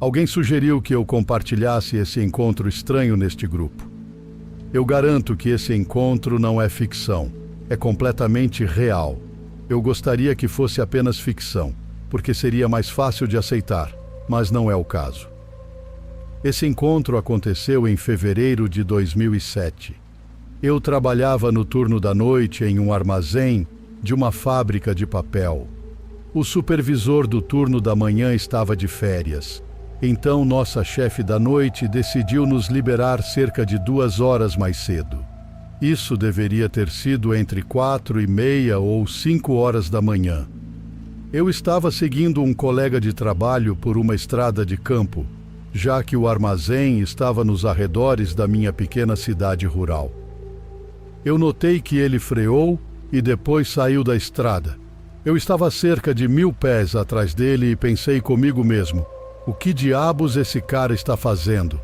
Alguém sugeriu que eu compartilhasse esse encontro estranho neste grupo. Eu garanto que esse encontro não é ficção, é completamente real. Eu gostaria que fosse apenas ficção, porque seria mais fácil de aceitar, mas não é o caso. Esse encontro aconteceu em fevereiro de 2007. Eu trabalhava no turno da noite em um armazém de uma fábrica de papel. O supervisor do turno da manhã estava de férias. Então nossa chefe da noite decidiu nos liberar cerca de 2 horas mais cedo. Isso deveria ter sido entre 4:30 ou 5 horas da manhã. Eu estava seguindo um colega de trabalho por uma estrada de campo, já que o armazém estava nos arredores da minha pequena cidade rural. Eu notei que ele freou e depois saiu da estrada. Eu estava a cerca de 1000 pés atrás dele e pensei comigo mesmo: o que diabos esse cara está fazendo?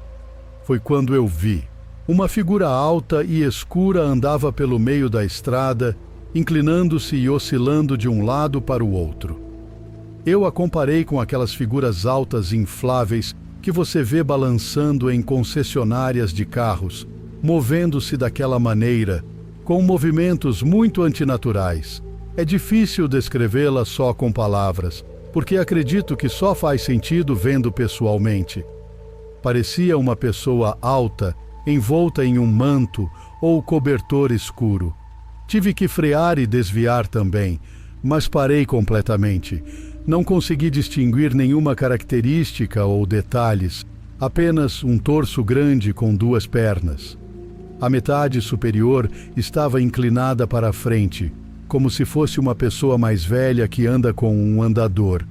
Foi quando eu vi. Uma figura alta e escura andava pelo meio da estrada, inclinando-se e oscilando de um lado para o outro. Eu a comparei com aquelas figuras altas infláveis que você vê balançando em concessionárias de carros, movendo-se daquela maneira, com movimentos muito antinaturais. É difícil descrevê-la só com palavras, porque acredito que só faz sentido vendo pessoalmente. Parecia uma pessoa alta, envolta em um manto ou cobertor escuro. Tive que frear e desviar também, mas parei completamente. Não consegui distinguir nenhuma característica ou detalhes, apenas um torso grande com 2 pernas. A metade superior estava inclinada para a frente, como se fosse uma pessoa mais velha que anda com um andador.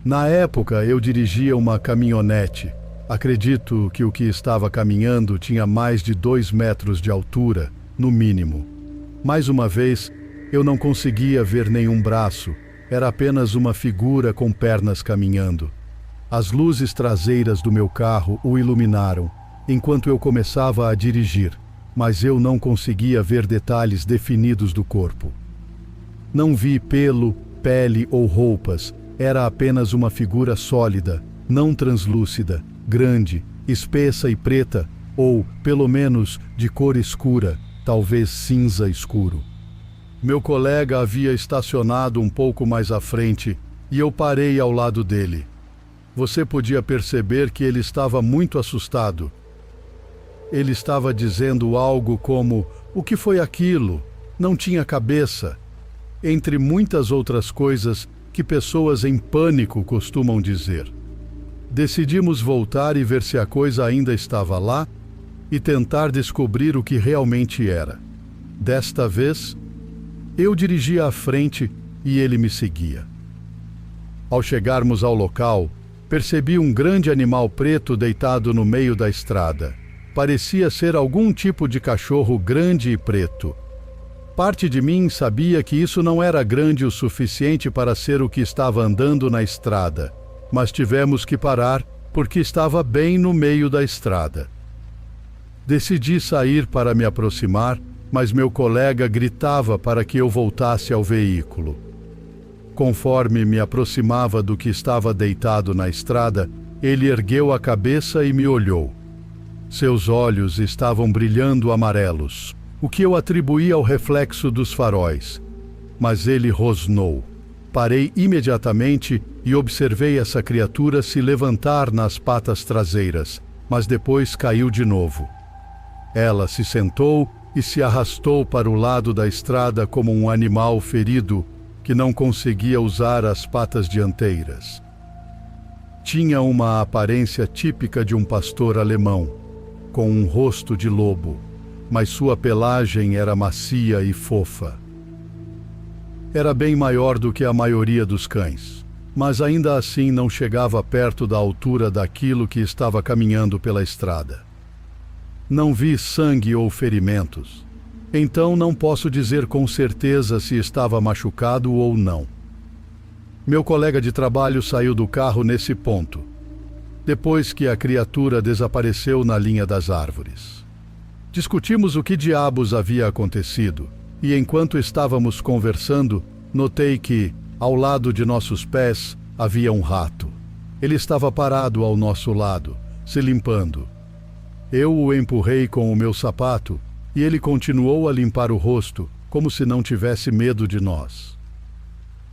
Na época, eu dirigia uma caminhonete. Acredito que o que estava caminhando tinha mais de 2 metros de altura, no mínimo. Mais uma vez, eu não conseguia ver nenhum braço. Era apenas uma figura com pernas caminhando. As luzes traseiras do meu carro o iluminaram, enquanto eu começava a dirigir, mas eu não conseguia ver detalhes definidos do corpo. Não vi pelo, pele ou roupas. Era apenas uma figura sólida, não translúcida, grande, espessa e preta, ou, pelo menos, de cor escura, talvez cinza escuro. Meu colega havia estacionado um pouco mais à frente e eu parei ao lado dele. Você podia perceber que ele estava muito assustado. Ele estava dizendo algo como: "O que foi aquilo? Não tinha cabeça", entre muitas outras coisas que pessoas em pânico costumam dizer. Decidimos voltar e ver se a coisa ainda estava lá e tentar descobrir o que realmente era. Desta vez, eu dirigia à frente e ele me seguia. Ao chegarmos ao local, percebi um grande animal preto deitado no meio da estrada. Parecia ser algum tipo de cachorro grande e preto. Parte de mim sabia que isso não era grande o suficiente para ser o que estava andando na estrada, mas tivemos que parar porque estava bem no meio da estrada. Decidi sair para me aproximar, mas meu colega gritava para que eu voltasse ao veículo. Conforme me aproximava do que estava deitado na estrada, ele ergueu a cabeça e me olhou. Seus olhos estavam brilhando amarelos, o que eu atribuí ao reflexo dos faróis. Mas ele rosnou. Parei imediatamente e observei essa criatura se levantar nas patas traseiras, mas depois caiu de novo. Ela se sentou e se arrastou para o lado da estrada como um animal ferido que não conseguia usar as patas dianteiras. Tinha uma aparência típica de um pastor alemão, com um rosto de lobo, mas sua pelagem era macia e fofa. Era bem maior do que a maioria dos cães, mas ainda assim não chegava perto da altura daquilo que estava caminhando pela estrada. Não vi sangue ou ferimentos, então não posso dizer com certeza se estava machucado ou não. Meu colega de trabalho saiu do carro nesse ponto, depois que a criatura desapareceu na linha das árvores. Discutimos o que diabos havia acontecido, e enquanto estávamos conversando, notei que, ao lado de nossos pés, havia um rato. Ele estava parado ao nosso lado, se limpando. Eu o empurrei com o meu sapato e ele continuou a limpar o rosto, como se não tivesse medo de nós.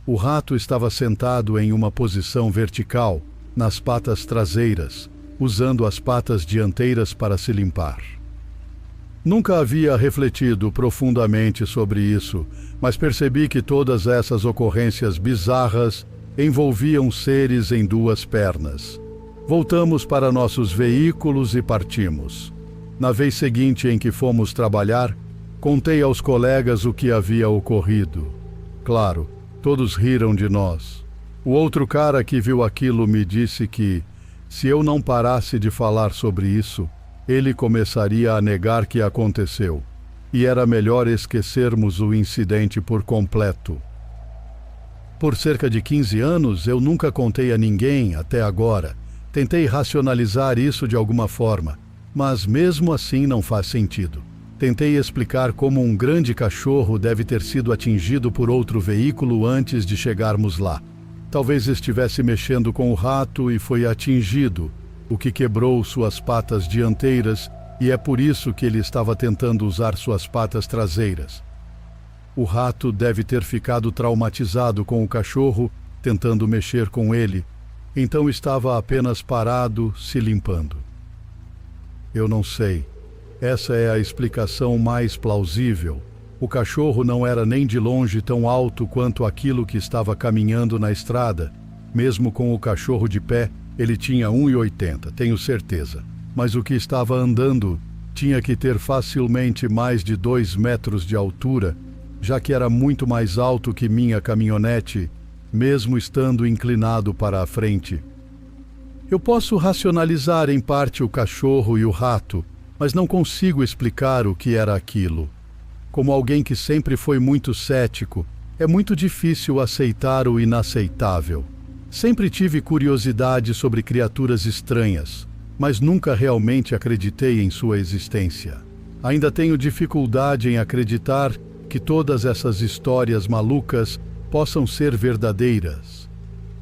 O rato estava sentado em uma posição vertical, nas patas traseiras, usando as patas dianteiras para se limpar. Nunca havia refletido profundamente sobre isso, mas percebi que todas essas ocorrências bizarras envolviam seres em duas pernas. Voltamos para nossos veículos e partimos. Na vez seguinte em que fomos trabalhar, contei aos colegas o que havia ocorrido. Claro, todos riram de nós. O outro cara que viu aquilo me disse que, se eu não parasse de falar sobre isso, ele começaria a negar que aconteceu, e era melhor esquecermos o incidente por completo. Por cerca de 15 anos, eu nunca contei a ninguém até agora. Tentei racionalizar isso de alguma forma, mas mesmo assim não faz sentido. Tentei explicar como um grande cachorro deve ter sido atingido por outro veículo antes de chegarmos lá. Talvez estivesse mexendo com o rato e foi atingido, o que quebrou suas patas dianteiras, e é por isso que ele estava tentando usar suas patas traseiras. O rato deve ter ficado traumatizado com o cachorro, tentando mexer com ele, então estava apenas parado, se limpando. Eu não sei. Essa é a explicação mais plausível. O cachorro não era nem de longe tão alto quanto aquilo que estava caminhando na estrada. Mesmo com o cachorro de pé, ele tinha 1,80, tenho certeza. Mas o que estava andando tinha que ter facilmente mais de 2 metros de altura, já que era muito mais alto que minha caminhonete, mesmo estando inclinado para a frente. Eu posso racionalizar em parte o cachorro e o rato, mas não consigo explicar o que era aquilo. Como alguém que sempre foi muito cético, é muito difícil aceitar o inaceitável. Sempre tive curiosidade sobre criaturas estranhas, mas nunca realmente acreditei em sua existência. Ainda tenho dificuldade em acreditar que todas essas histórias malucas possam ser verdadeiras.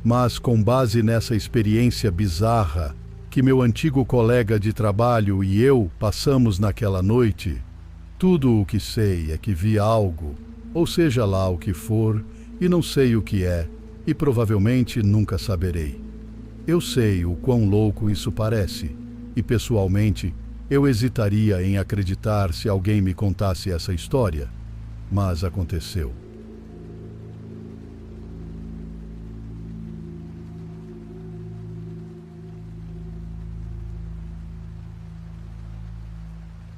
Mas com base nessa experiência bizarra que meu antigo colega de trabalho e eu passamos naquela noite, tudo o que sei é que vi algo, ou seja lá o que for, e não sei o que é, e provavelmente nunca saberei. Eu sei o quão louco isso parece, e pessoalmente eu hesitaria em acreditar se alguém me contasse essa história, mas aconteceu.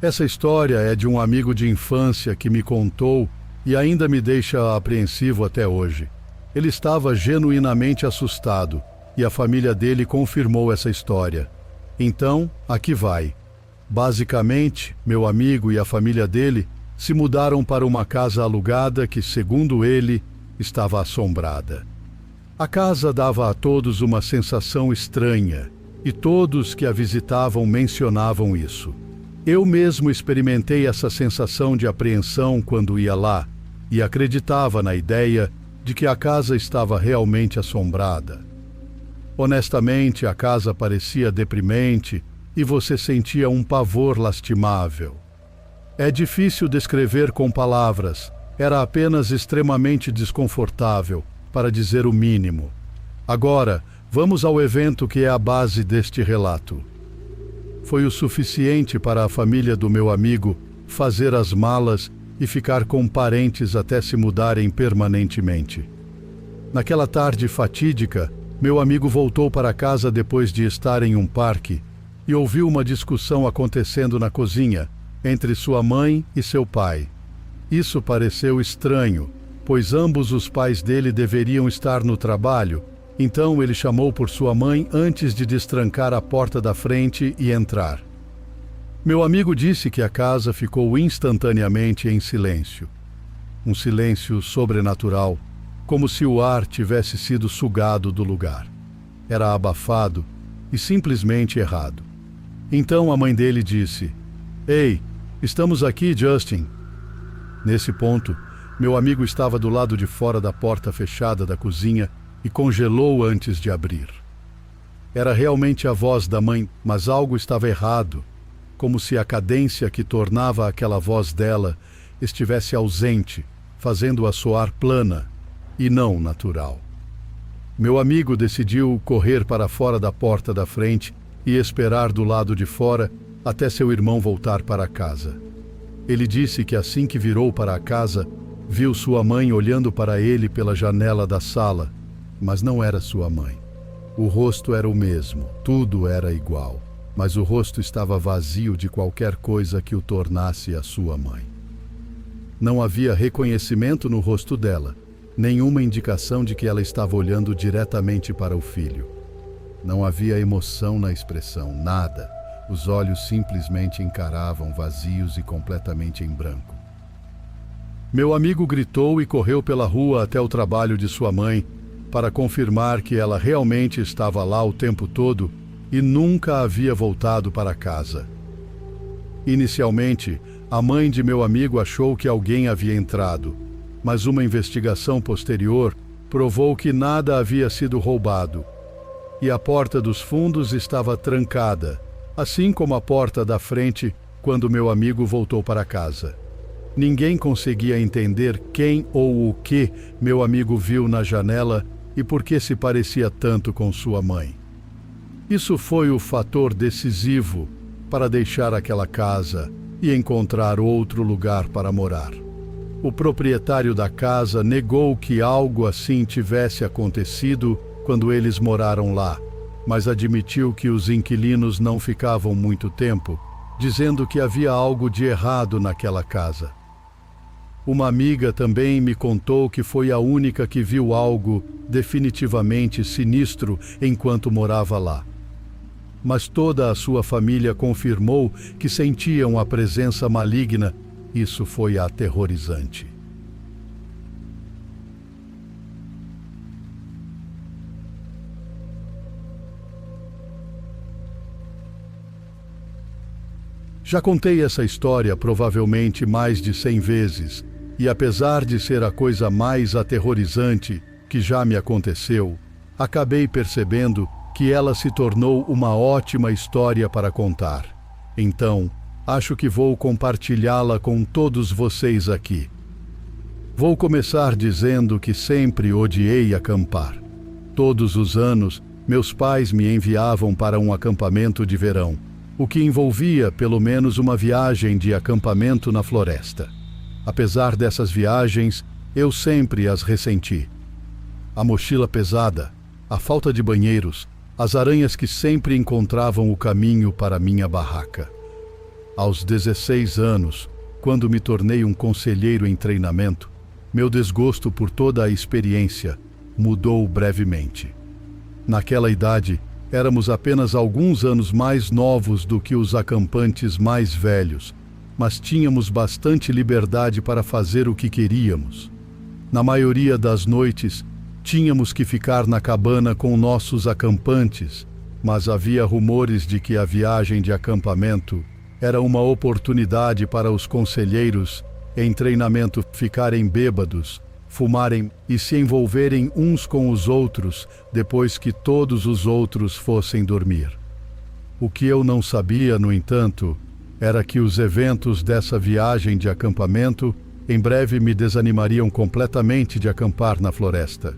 Essa história é de um amigo de infância que me contou e ainda me deixa apreensivo até hoje. Ele estava genuinamente assustado e a família dele confirmou essa história. Então, aqui vai. Basicamente, meu amigo e a família dele se mudaram para uma casa alugada que, segundo ele, estava assombrada. A casa dava a todos uma sensação estranha e todos que a visitavam mencionavam isso. Eu mesmo experimentei essa sensação de apreensão quando ia lá e acreditava na ideia de que a casa estava realmente assombrada. Honestamente, a casa parecia deprimente e você sentia um pavor lastimável. É difícil descrever com palavras, era apenas extremamente desconfortável, para dizer o mínimo. Agora, vamos ao evento que é a base deste relato. Foi o suficiente para a família do meu amigo fazer as malas e ficar com parentes até se mudarem permanentemente. Naquela tarde fatídica, meu amigo voltou para casa depois de estar em um parque e ouviu uma discussão acontecendo na cozinha entre sua mãe e seu pai. Isso pareceu estranho, pois ambos os pais dele deveriam estar no trabalho. Então ele chamou por sua mãe antes de destrancar a porta da frente e entrar. Meu amigo disse que a casa ficou instantaneamente em silêncio. Um silêncio sobrenatural, como se o ar tivesse sido sugado do lugar. Era abafado e simplesmente errado. Então a mãe dele disse: "Ei, estamos aqui, Justin." Nesse ponto, meu amigo estava do lado de fora da porta fechada da cozinha e congelou antes de abrir. Era realmente a voz da mãe, mas algo estava errado, como se a cadência que tornava aquela voz dela estivesse ausente, fazendo-a soar plana e não natural. Meu amigo decidiu correr para fora da porta da frente e esperar do lado de fora até seu irmão voltar para casa. Ele disse que assim que virou para a casa, viu sua mãe olhando para ele pela janela da sala, mas não era sua mãe. O rosto era o mesmo, tudo era igual, mas o rosto estava vazio de qualquer coisa que o tornasse a sua mãe. Não havia reconhecimento no rosto dela, nenhuma indicação de que ela estava olhando diretamente para o filho. Não havia emoção na expressão, nada. Os olhos simplesmente encaravam, vazios e completamente em branco. Meu amigo gritou e correu pela rua até o trabalho de sua mãe para confirmar que ela realmente estava lá o tempo todo e nunca havia voltado para casa. Inicialmente, a mãe de meu amigo achou que alguém havia entrado, mas uma investigação posterior provou que nada havia sido roubado e a porta dos fundos estava trancada, assim como a porta da frente quando meu amigo voltou para casa. Ninguém conseguia entender quem ou o que meu amigo viu na janela e por que se parecia tanto com sua mãe. Isso foi o fator decisivo para deixar aquela casa e encontrar outro lugar para morar. O proprietário da casa negou que algo assim tivesse acontecido quando eles moraram lá, mas admitiu que os inquilinos não ficavam muito tempo, dizendo que havia algo de errado naquela casa. Uma amiga também me contou que foi a única que viu algo definitivamente sinistro enquanto morava lá. Mas toda a sua família confirmou que sentiam a presença maligna. Isso foi aterrorizante. Já contei essa história provavelmente mais de 100 vezes, e apesar de ser a coisa mais aterrorizante que já me aconteceu, acabei percebendo que ela se tornou uma ótima história para contar. Então, acho que vou compartilhá-la com todos vocês aqui. Vou começar dizendo que sempre odiei acampar. Todos os anos, meus pais me enviavam para um acampamento de verão, o que envolvia pelo menos uma viagem de acampamento na floresta. Apesar dessas viagens, eu sempre as ressenti. A mochila pesada, a falta de banheiros, as aranhas que sempre encontravam o caminho para minha barraca. Aos 16 anos, quando me tornei um conselheiro em treinamento, meu desgosto por toda a experiência mudou brevemente. Naquela idade, éramos apenas alguns anos mais novos do que os acampantes mais velhos, mas tínhamos bastante liberdade para fazer o que queríamos. Na maioria das noites, tínhamos que ficar na cabana com nossos acampantes, mas havia rumores de que a viagem de acampamento era uma oportunidade para os conselheiros em treinamento ficarem bêbados, fumarem e se envolverem uns com os outros depois que todos os outros fossem dormir. O que eu não sabia, no entanto, era que os eventos dessa viagem de acampamento em breve me desanimariam completamente de acampar na floresta.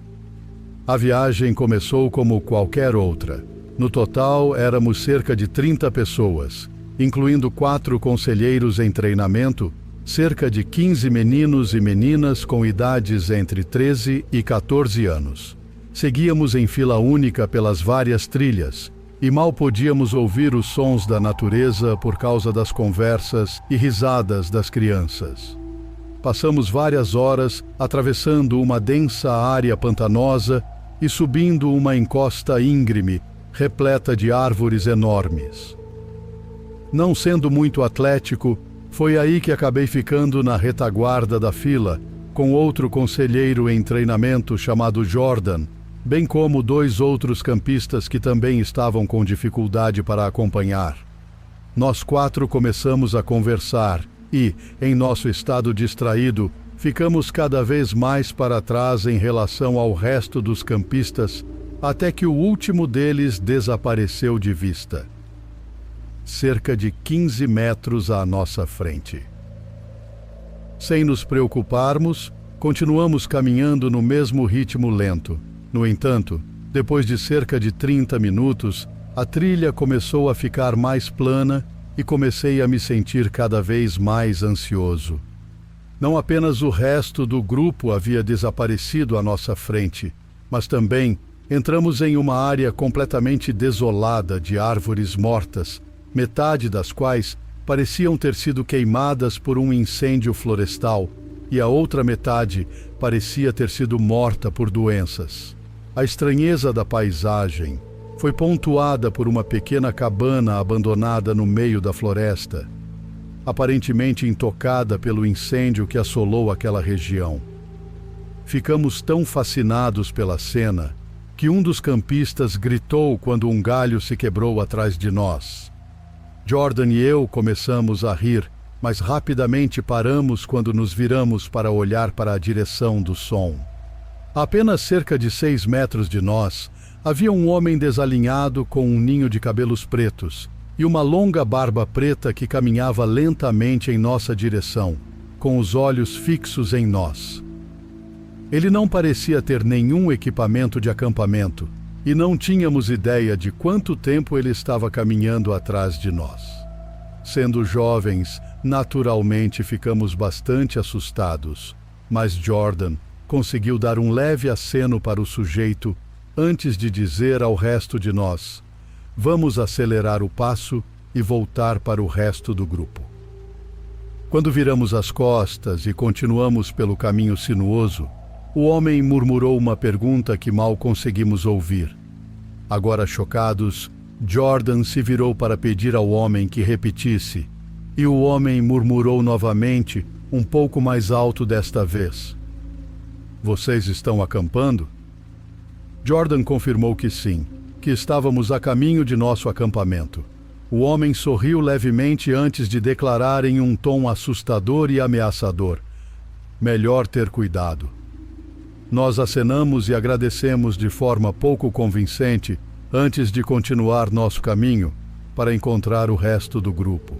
A viagem começou como qualquer outra. No total, éramos cerca de 30 pessoas, incluindo 4 conselheiros em treinamento, cerca de 15 meninos e meninas com idades entre 13 e 14 anos. Seguíamos em fila única pelas várias trilhas, e mal podíamos ouvir os sons da natureza por causa das conversas e risadas das crianças. Passamos várias horas atravessando uma densa área pantanosa e subindo uma encosta íngreme, repleta de árvores enormes. Não sendo muito atlético, foi aí que acabei ficando na retaguarda da fila, com outro conselheiro em treinamento chamado Jordan, bem como 2 outros campistas que também estavam com dificuldade para acompanhar. Nós 4 começamos a conversar e, em nosso estado distraído, ficamos cada vez mais para trás em relação ao resto dos campistas até que o último deles desapareceu de vista, cerca de 15 metros à nossa frente. Sem nos preocuparmos, continuamos caminhando no mesmo ritmo lento. No entanto, depois de cerca de 30 minutos, a trilha começou a ficar mais plana e comecei a me sentir cada vez mais ansioso. Não apenas o resto do grupo havia desaparecido à nossa frente, mas também entramos em uma área completamente desolada de árvores mortas, metade das quais pareciam ter sido queimadas por um incêndio florestal e a outra metade parecia ter sido morta por doenças. A estranheza da paisagem foi pontuada por uma pequena cabana abandonada no meio da floresta, aparentemente intocada pelo incêndio que assolou aquela região. Ficamos tão fascinados pela cena que um dos campistas gritou quando um galho se quebrou atrás de nós. Jordan e eu começamos a rir, mas rapidamente paramos quando nos viramos para olhar para a direção do som. A apenas cerca de 6 metros de nós, havia um homem desalinhado com um ninho de cabelos pretos e uma longa barba preta que caminhava lentamente em nossa direção, com os olhos fixos em nós. Ele não parecia ter nenhum equipamento de acampamento e não tínhamos ideia de quanto tempo ele estava caminhando atrás de nós. Sendo jovens, naturalmente ficamos bastante assustados, mas Jordan conseguiu dar um leve aceno para o sujeito antes de dizer ao resto de nós: "Vamos acelerar o passo e voltar para o resto do grupo." Quando viramos as costas e continuamos pelo caminho sinuoso, o homem murmurou uma pergunta que mal conseguimos ouvir. Agora chocados, Jordan se virou para pedir ao homem que repetisse, e o homem murmurou novamente, um pouco mais alto desta vez: "Vocês estão acampando?" Jordan confirmou que sim, que estávamos a caminho de nosso acampamento. O homem sorriu levemente antes de declarar em um tom assustador e ameaçador: "Melhor ter cuidado." Nós acenamos e agradecemos de forma pouco convincente antes de continuar nosso caminho para encontrar o resto do grupo.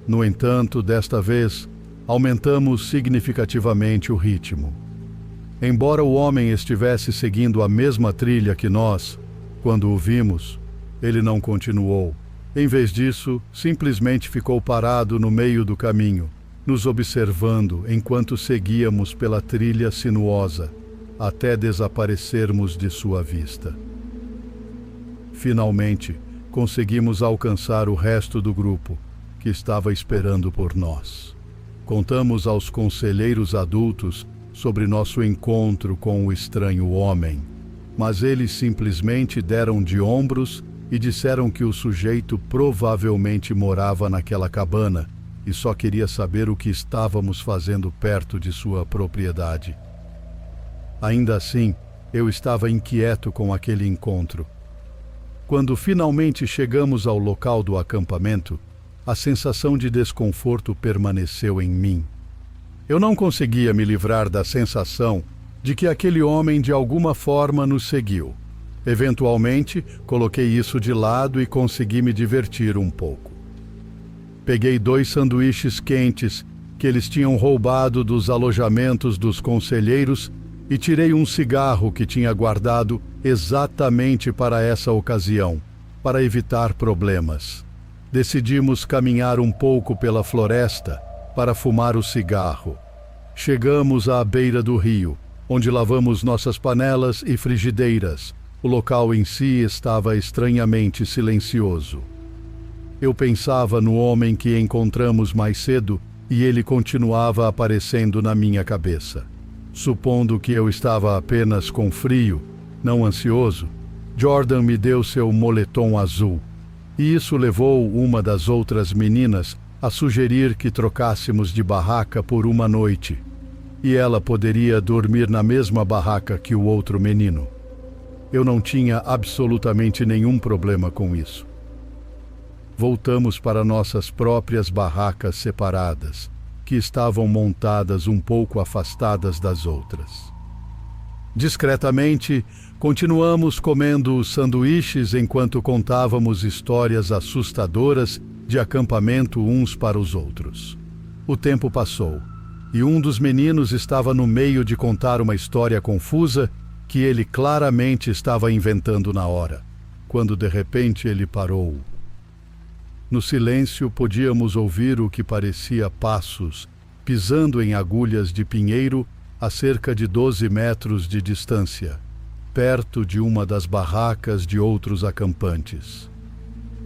No entanto, desta vez, aumentamos significativamente o ritmo. Embora o homem estivesse seguindo a mesma trilha que nós, quando o vimos, ele não continuou. Em vez disso, simplesmente ficou parado no meio do caminho, nos observando enquanto seguíamos pela trilha sinuosa, até desaparecermos de sua vista. Finalmente, conseguimos alcançar o resto do grupo, que estava esperando por nós. Contamos aos conselheiros adultos sobre nosso encontro com o estranho homem, mas eles simplesmente deram de ombros e disseram que o sujeito provavelmente morava naquela cabana e só queria saber o que estávamos fazendo perto de sua propriedade. Ainda assim, eu estava inquieto com aquele encontro. Quando finalmente chegamos ao local do acampamento, a sensação de desconforto permaneceu em mim. Eu não conseguia me livrar da sensação de que aquele homem de alguma forma nos seguiu. Eventualmente, coloquei isso de lado e consegui me divertir um pouco. Peguei 2 sanduíches quentes que eles tinham roubado dos alojamentos dos conselheiros e tirei um cigarro que tinha guardado exatamente para essa ocasião, para evitar problemas. Decidimos caminhar um pouco pela floresta para fumar o cigarro. Chegamos à beira do rio, onde lavamos nossas panelas e frigideiras. O local em si estava estranhamente silencioso. Eu pensava no homem que encontramos mais cedo e ele continuava aparecendo na minha cabeça. Supondo que eu estava apenas com frio, não ansioso, Jordan me deu seu moletom azul, e isso levou uma das outras meninas a sugerir que trocássemos de barraca por uma noite, e ela poderia dormir na mesma barraca que o outro menino. Eu não tinha absolutamente nenhum problema com isso. Voltamos para nossas próprias barracas separadas, que estavam montadas um pouco afastadas das outras. Discretamente, continuamos comendo sanduíches enquanto contávamos histórias assustadoras de acampamento uns para os outros. O tempo passou, e um dos meninos estava no meio de contar uma história confusa que ele claramente estava inventando na hora, quando de repente ele parou. No silêncio podíamos ouvir o que parecia passos, pisando em agulhas de pinheiro a cerca de 12 metros de distância, perto de uma das barracas de outros acampantes.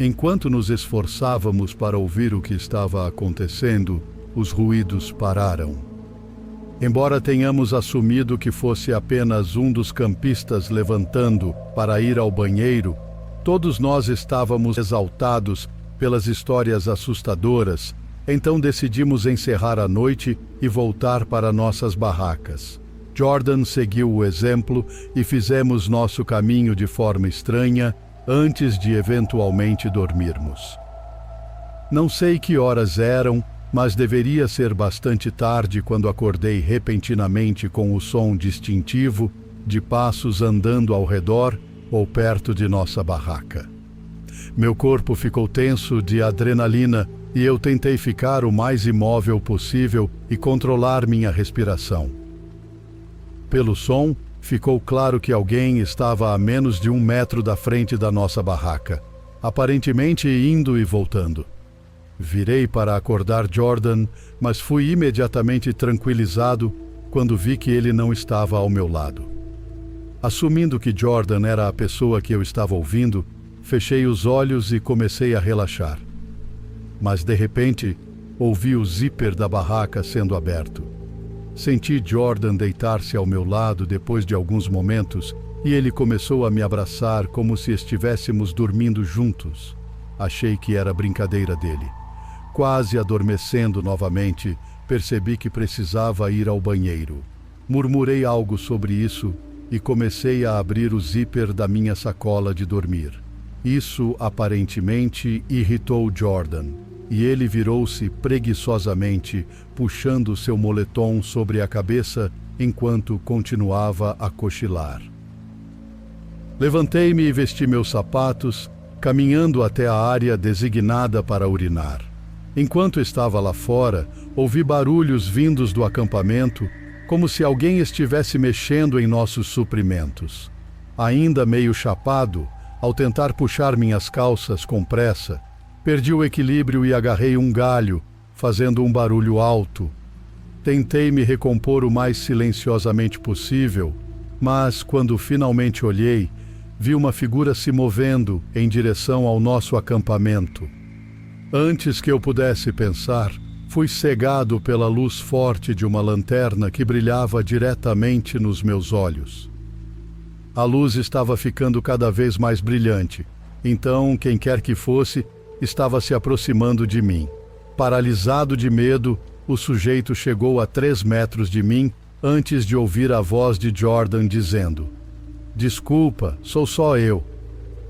Enquanto nos esforçávamos para ouvir o que estava acontecendo, os ruídos pararam. Embora tenhamos assumido que fosse apenas um dos campistas levantando para ir ao banheiro, todos nós estávamos exaltados pelas histórias assustadoras, então decidimos encerrar a noite e voltar para nossas barracas. Jordan seguiu o exemplo e fizemos nosso caminho de forma estranha antes de eventualmente dormirmos. Não sei que horas eram, mas deveria ser bastante tarde quando acordei repentinamente com o som distintivo de passos andando ao redor ou perto de nossa barraca. Meu corpo ficou tenso de adrenalina e eu tentei ficar o mais imóvel possível e controlar minha respiração. Pelo som, ficou claro que alguém estava a menos de 1 metro da frente da nossa barraca, aparentemente indo e voltando. Virei para acordar Jordan, mas fui imediatamente tranquilizado quando vi que ele não estava ao meu lado. Assumindo que Jordan era a pessoa que eu estava ouvindo, fechei os olhos e comecei a relaxar. Mas, de repente, ouvi o zíper da barraca sendo aberto. Senti Jordan deitar-se ao meu lado depois de alguns momentos e ele começou a me abraçar como se estivéssemos dormindo juntos. Achei que era brincadeira dele. Quase adormecendo novamente, percebi que precisava ir ao banheiro. Murmurei algo sobre isso e comecei a abrir o zíper da minha sacola de dormir. Isso aparentemente irritou Jordan, e ele virou-se preguiçosamente, puxando seu moletom sobre a cabeça enquanto continuava a cochilar. Levantei-me e vesti meus sapatos, caminhando até a área designada para urinar. Enquanto estava lá fora, ouvi barulhos vindos do acampamento, como se alguém estivesse mexendo em nossos suprimentos. Ainda meio chapado, ao tentar puxar minhas calças com pressa, perdi o equilíbrio e agarrei um galho, fazendo um barulho alto. Tentei me recompor o mais silenciosamente possível, mas quando finalmente olhei, vi uma figura se movendo em direção ao nosso acampamento. Antes que eu pudesse pensar, fui cegado pela luz forte de uma lanterna que brilhava diretamente nos meus olhos. A luz estava ficando cada vez mais brilhante, então quem quer que fosse estava se aproximando de mim. Paralisado de medo, o sujeito chegou a 3 metros de mim antes de ouvir a voz de Jordan dizendo: "Desculpa, sou só eu."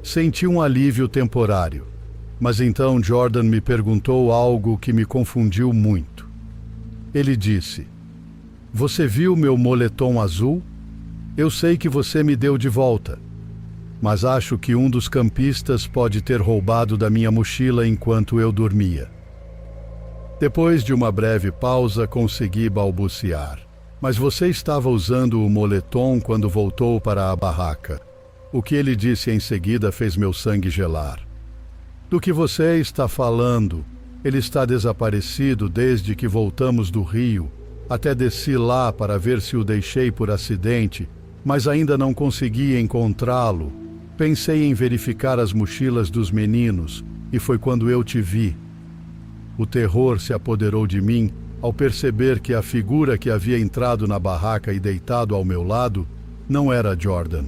Senti um alívio temporário, mas então Jordan me perguntou algo que me confundiu muito. Ele disse: "Você viu meu moletom azul? Eu sei que você me deu de volta, mas acho que um dos campistas pode ter roubado da minha mochila enquanto eu dormia." Depois de uma breve pausa, consegui balbuciar: "Mas você estava usando o moletom quando voltou para a barraca." O que ele disse em seguida fez meu sangue gelar. "Do que você está falando? Ele está desaparecido desde que voltamos do rio. Até desci lá para ver se o deixei por acidente, mas ainda não consegui encontrá-lo. Pensei em verificar as mochilas dos meninos, e foi quando eu te vi." O terror se apoderou de mim ao perceber que a figura que havia entrado na barraca e deitado ao meu lado não era Jordan.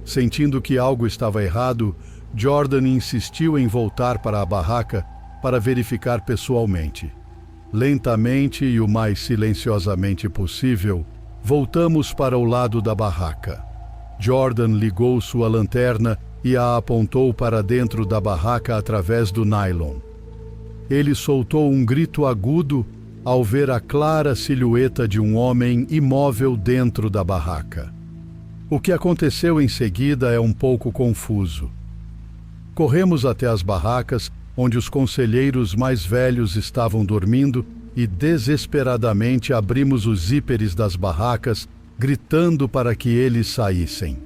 Sentindo que algo estava errado, Jordan insistiu em voltar para a barraca para verificar pessoalmente. Lentamente e o mais silenciosamente possível, voltamos para o lado da barraca. Jordan ligou sua lanterna e a apontou para dentro da barraca através do nylon. Ele soltou um grito agudo ao ver a clara silhueta de um homem imóvel dentro da barraca. O que aconteceu em seguida é um pouco confuso. Corremos até as barracas, onde os conselheiros mais velhos estavam dormindo, e desesperadamente abrimos os zíperes das barracas, gritando para que eles saíssem.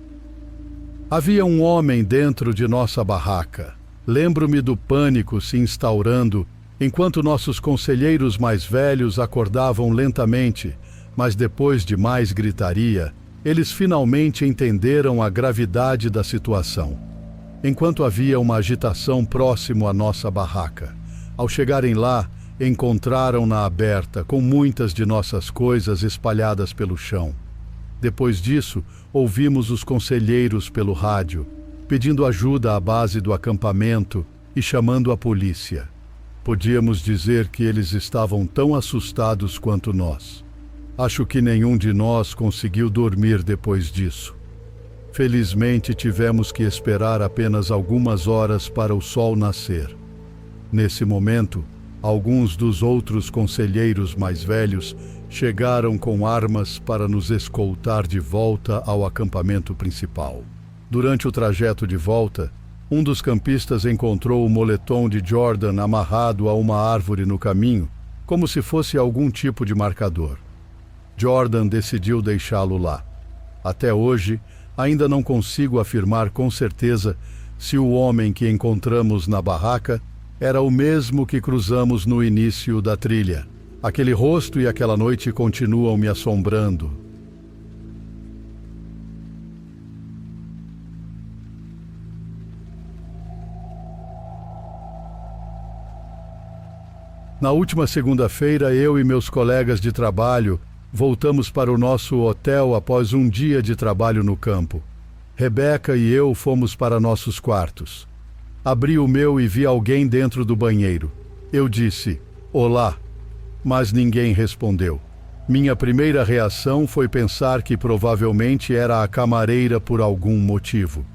Havia um homem dentro de nossa barraca. Lembro-me do pânico se instaurando, enquanto nossos conselheiros mais velhos acordavam lentamente, mas depois de mais gritaria, eles finalmente entenderam a gravidade da situação. Enquanto havia uma agitação próximo à nossa barraca, ao chegarem lá, encontraram-na aberta, com muitas de nossas coisas espalhadas pelo chão. Depois disso, ouvimos os conselheiros pelo rádio, pedindo ajuda à base do acampamento e chamando a polícia. Podíamos dizer que eles estavam tão assustados quanto nós. Acho que nenhum de nós conseguiu dormir depois disso. Felizmente, tivemos que esperar apenas algumas horas para o sol nascer. Nesse momento, alguns dos outros conselheiros mais velhos chegaram com armas para nos escoltar de volta ao acampamento principal. Durante o trajeto de volta, um dos campistas encontrou o moletom de Jordan amarrado a uma árvore no caminho, como se fosse algum tipo de marcador. Jordan decidiu deixá-lo lá. Até hoje, ainda não consigo afirmar com certeza se o homem que encontramos na barraca era o mesmo que cruzamos no início da trilha. Aquele rosto e aquela noite continuam me assombrando. Na última segunda-feira, eu e meus colegas de trabalho voltamos para o nosso hotel após um dia de trabalho no campo. Rebeca e eu fomos para nossos quartos. Abri o meu e vi alguém dentro do banheiro. Eu disse, "Olá", mas ninguém respondeu. Minha primeira reação foi pensar que provavelmente era a camareira por algum motivo.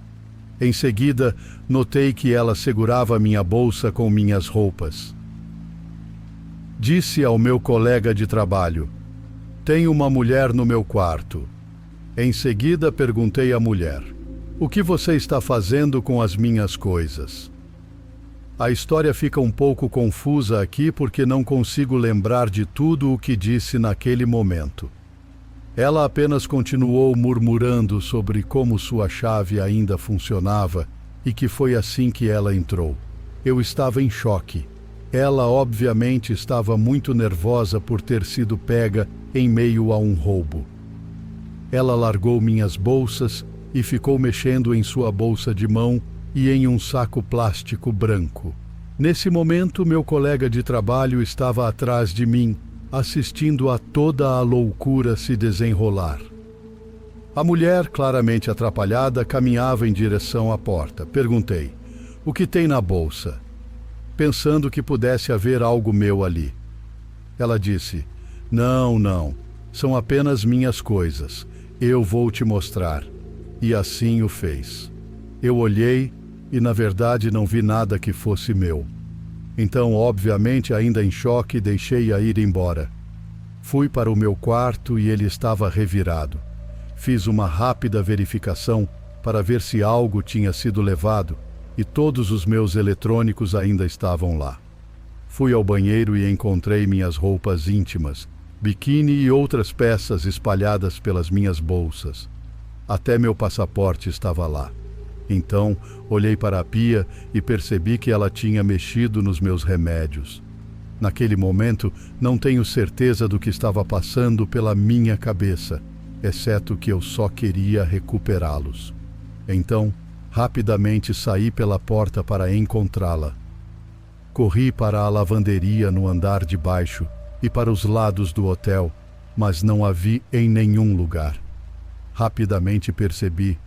Em seguida, notei que ela segurava minha bolsa com minhas roupas. Disse ao meu colega de trabalho, "Tem uma mulher no meu quarto." Em seguida, perguntei à mulher, "O que você está fazendo com as minhas coisas?" A história fica um pouco confusa aqui porque não consigo lembrar de tudo o que disse naquele momento. Ela apenas continuou murmurando sobre como sua chave ainda funcionava e que foi assim que ela entrou. Eu estava em choque. Ela, obviamente, estava muito nervosa por ter sido pega em meio a um roubo. Ela largou minhas bolsas e ficou mexendo em sua bolsa de mão e em um saco plástico branco. Nesse momento, meu colega de trabalho estava atrás de mim, assistindo a toda a loucura se desenrolar. A mulher, claramente atrapalhada, caminhava em direção à porta. Perguntei, "O que tem na bolsa?" Pensando que pudesse haver algo meu ali. Ela disse, Não, são apenas minhas coisas. Eu vou te mostrar." E assim o fez. Eu olhei e, na verdade, não vi nada que fosse meu. Então, obviamente, ainda em choque, deixei-a ir embora. Fui para o meu quarto e ele estava revirado. Fiz uma rápida verificação para ver se algo tinha sido levado e todos os meus eletrônicos ainda estavam lá. Fui ao banheiro e encontrei minhas roupas íntimas, biquíni e outras peças espalhadas pelas minhas bolsas. Até meu passaporte estava lá. Então, olhei para a pia e percebi que ela tinha mexido nos meus remédios. Naquele momento, não tenho certeza do que estava passando pela minha cabeça, exceto que eu só queria recuperá-los. Então, rapidamente saí pela porta para encontrá-la. Corri para a lavanderia no andar de baixo e para os lados do hotel, mas não a vi em nenhum lugar. Rapidamente percebi.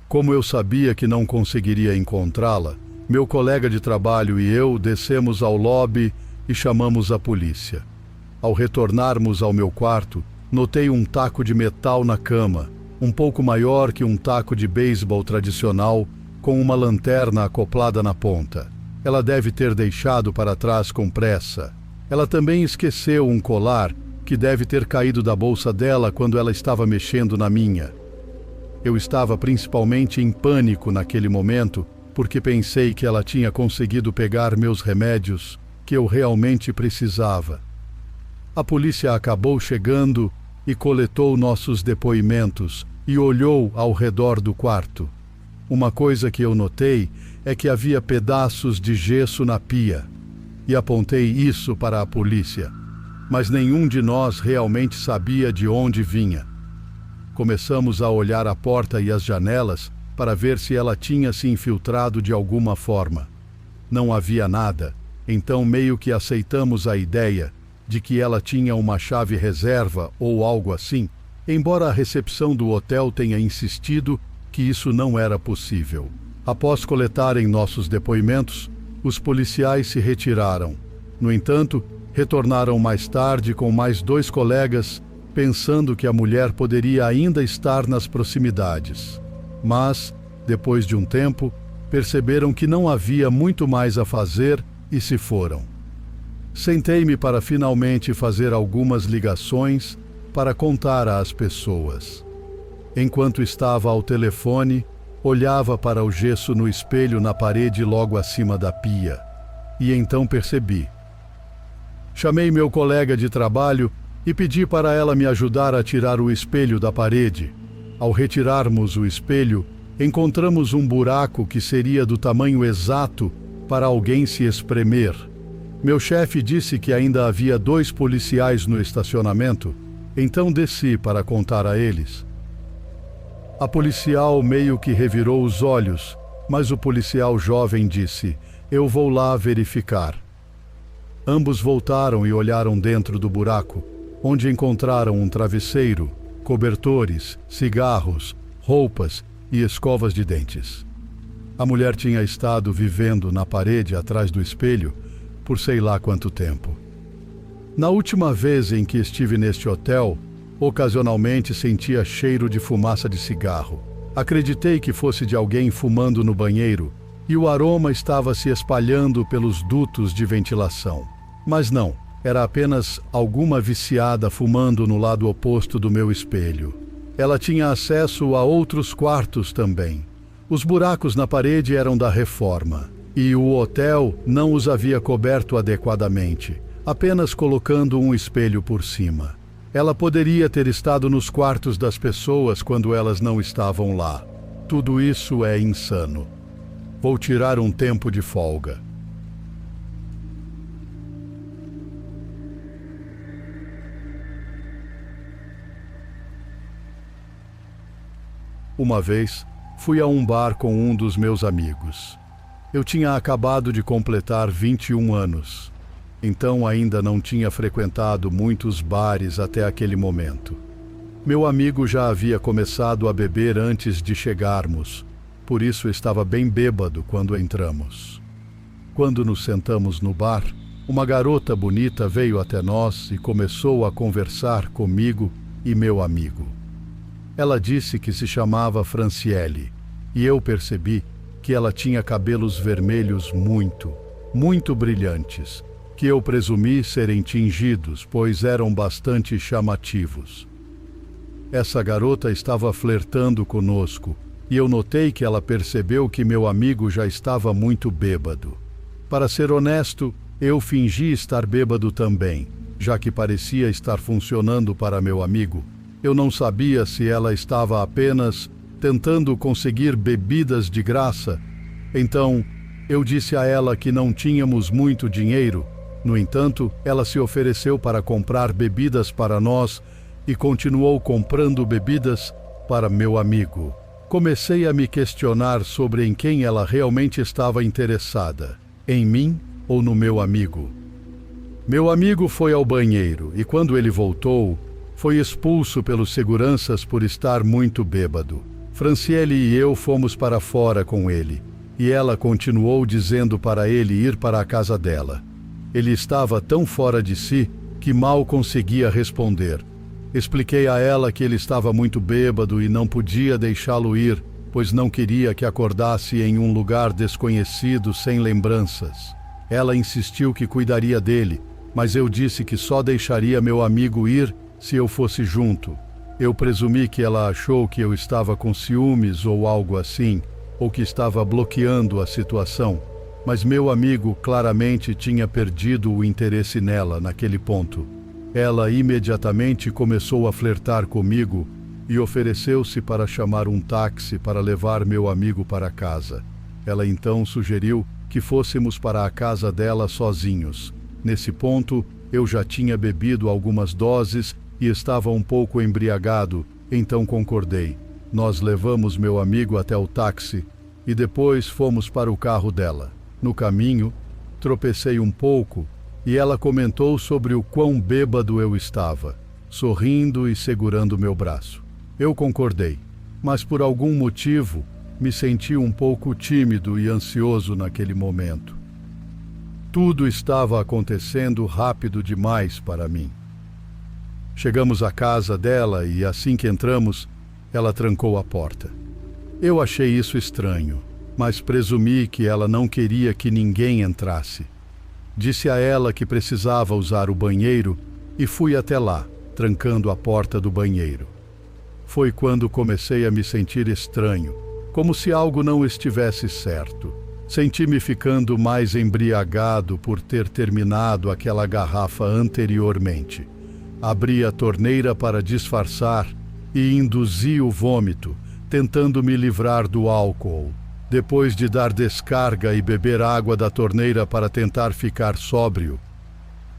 Como eu sabia que não conseguiria encontrá-la, meu colega de trabalho e eu descemos ao lobby e chamamos a polícia. Ao retornarmos ao meu quarto, notei um taco de metal na cama, um pouco maior que um taco de beisebol tradicional, com uma lanterna acoplada na ponta. Ela deve ter deixado para trás com pressa. Ela também esqueceu um colar que deve ter caído da bolsa dela quando ela estava mexendo na minha. Eu estava principalmente em pânico naquele momento, porque pensei que ela tinha conseguido pegar meus remédios que eu realmente precisava. A polícia acabou chegando e coletou nossos depoimentos e olhou ao redor do quarto. Uma coisa que eu notei é que havia pedaços de gesso na pia, e apontei isso para a polícia, mas nenhum de nós realmente sabia de onde vinha. Começamos a olhar a porta e as janelas para ver se ela tinha se infiltrado de alguma forma. Não havia nada, então meio que aceitamos a ideia de que ela tinha uma chave reserva ou algo assim, embora a recepção do hotel tenha insistido que isso não era possível. Após coletarem nossos depoimentos, os policiais se retiraram. No entanto, retornaram mais tarde com mais 2 colegas, pensando que a mulher poderia ainda estar nas proximidades. Mas, depois de um tempo, perceberam que não havia muito mais a fazer e se foram. Sentei-me para finalmente fazer algumas ligações para contar às pessoas. Enquanto estava ao telefone, olhava para o gesso no espelho na parede logo acima da pia, e então percebi. Chamei meu colega de trabalho e pedi para ela me ajudar a tirar o espelho da parede. Ao retirarmos o espelho, encontramos um buraco que seria do tamanho exato para alguém se espremer. Meu chefe disse que ainda havia 2 policiais no estacionamento, então desci para contar a eles. A policial meio que revirou os olhos, mas o policial jovem disse: "Eu vou lá verificar." Ambos voltaram e olharam dentro do buraco, onde encontraram um travesseiro, cobertores, cigarros, roupas e escovas de dentes. A mulher tinha estado vivendo na parede atrás do espelho por sei lá quanto tempo. Na última vez em que estive neste hotel, ocasionalmente sentia cheiro de fumaça de cigarro. Acreditei que fosse de alguém fumando no banheiro e o aroma estava se espalhando pelos dutos de ventilação. Mas não, era apenas alguma viciada fumando no lado oposto do meu espelho. Ela tinha acesso a outros quartos também. Os buracos na parede eram da reforma e o hotel não os havia coberto adequadamente, apenas colocando um espelho por cima. Ela poderia ter estado nos quartos das pessoas quando elas não estavam lá. Tudo isso é insano. Vou tirar um tempo de folga. Uma vez, fui a um bar com um dos meus amigos. Eu tinha acabado de completar 21 anos. Então ainda não tinha frequentado muitos bares até aquele momento. Meu amigo já havia começado a beber antes de chegarmos, por isso estava bem bêbado quando entramos. Quando nos sentamos no bar, uma garota bonita veio até nós e começou a conversar comigo e meu amigo. Ela disse que se chamava Franciele, e eu percebi que ela tinha cabelos vermelhos muito brilhantes, que eu presumi serem tingidos, pois eram bastante chamativos. Essa garota estava flertando conosco, e eu notei que ela percebeu que meu amigo já estava muito bêbado. Para ser honesto, eu fingi estar bêbado também, já que parecia estar funcionando para meu amigo. Eu não sabia se ela estava apenas tentando conseguir bebidas de graça. Então, eu disse a ela que não tínhamos muito dinheiro. No entanto, ela se ofereceu para comprar bebidas para nós e continuou comprando bebidas para meu amigo. Comecei a me questionar sobre em quem ela realmente estava interessada, em mim ou no meu amigo. Meu amigo foi ao banheiro e quando ele voltou, foi expulso pelos seguranças por estar muito bêbado. Franciele e eu fomos para fora com ele, e ela continuou dizendo para ele ir para a casa dela. Ele estava tão fora de si que mal conseguia responder. Expliquei a ela que ele estava muito bêbado e não podia deixá-lo ir, pois não queria que acordasse em um lugar desconhecido sem lembranças. Ela insistiu que cuidaria dele, mas eu disse que só deixaria meu amigo ir se eu fosse junto. Eu presumi que ela achou que eu estava com ciúmes ou algo assim, ou que estava bloqueando a situação, mas meu amigo claramente tinha perdido o interesse nela naquele ponto. Ela imediatamente começou a flertar comigo e ofereceu-se para chamar um táxi para levar meu amigo para casa. Ela então sugeriu que fôssemos para a casa dela sozinhos. Nesse ponto, eu já tinha bebido algumas doses e estava um pouco embriagado, então concordei. Nós levamos meu amigo até o táxi e depois fomos para o carro dela. No caminho, tropecei um pouco e ela comentou sobre o quão bêbado eu estava, sorrindo e segurando meu braço. Eu concordei, mas por algum motivo me senti um pouco tímido e ansioso naquele momento. Tudo estava acontecendo rápido demais para mim. Chegamos à casa dela e assim que entramos, ela trancou a porta. Eu achei isso estranho, mas presumi que ela não queria que ninguém entrasse. Disse a ela que precisava usar o banheiro e fui até lá, trancando a porta do banheiro. Foi quando comecei a me sentir estranho, como se algo não estivesse certo. Senti-me ficando mais embriagado por ter terminado aquela garrafa anteriormente. Abri a torneira para disfarçar e induzi o vômito, tentando me livrar do álcool. Depois de dar descarga e beber água da torneira para tentar ficar sóbrio.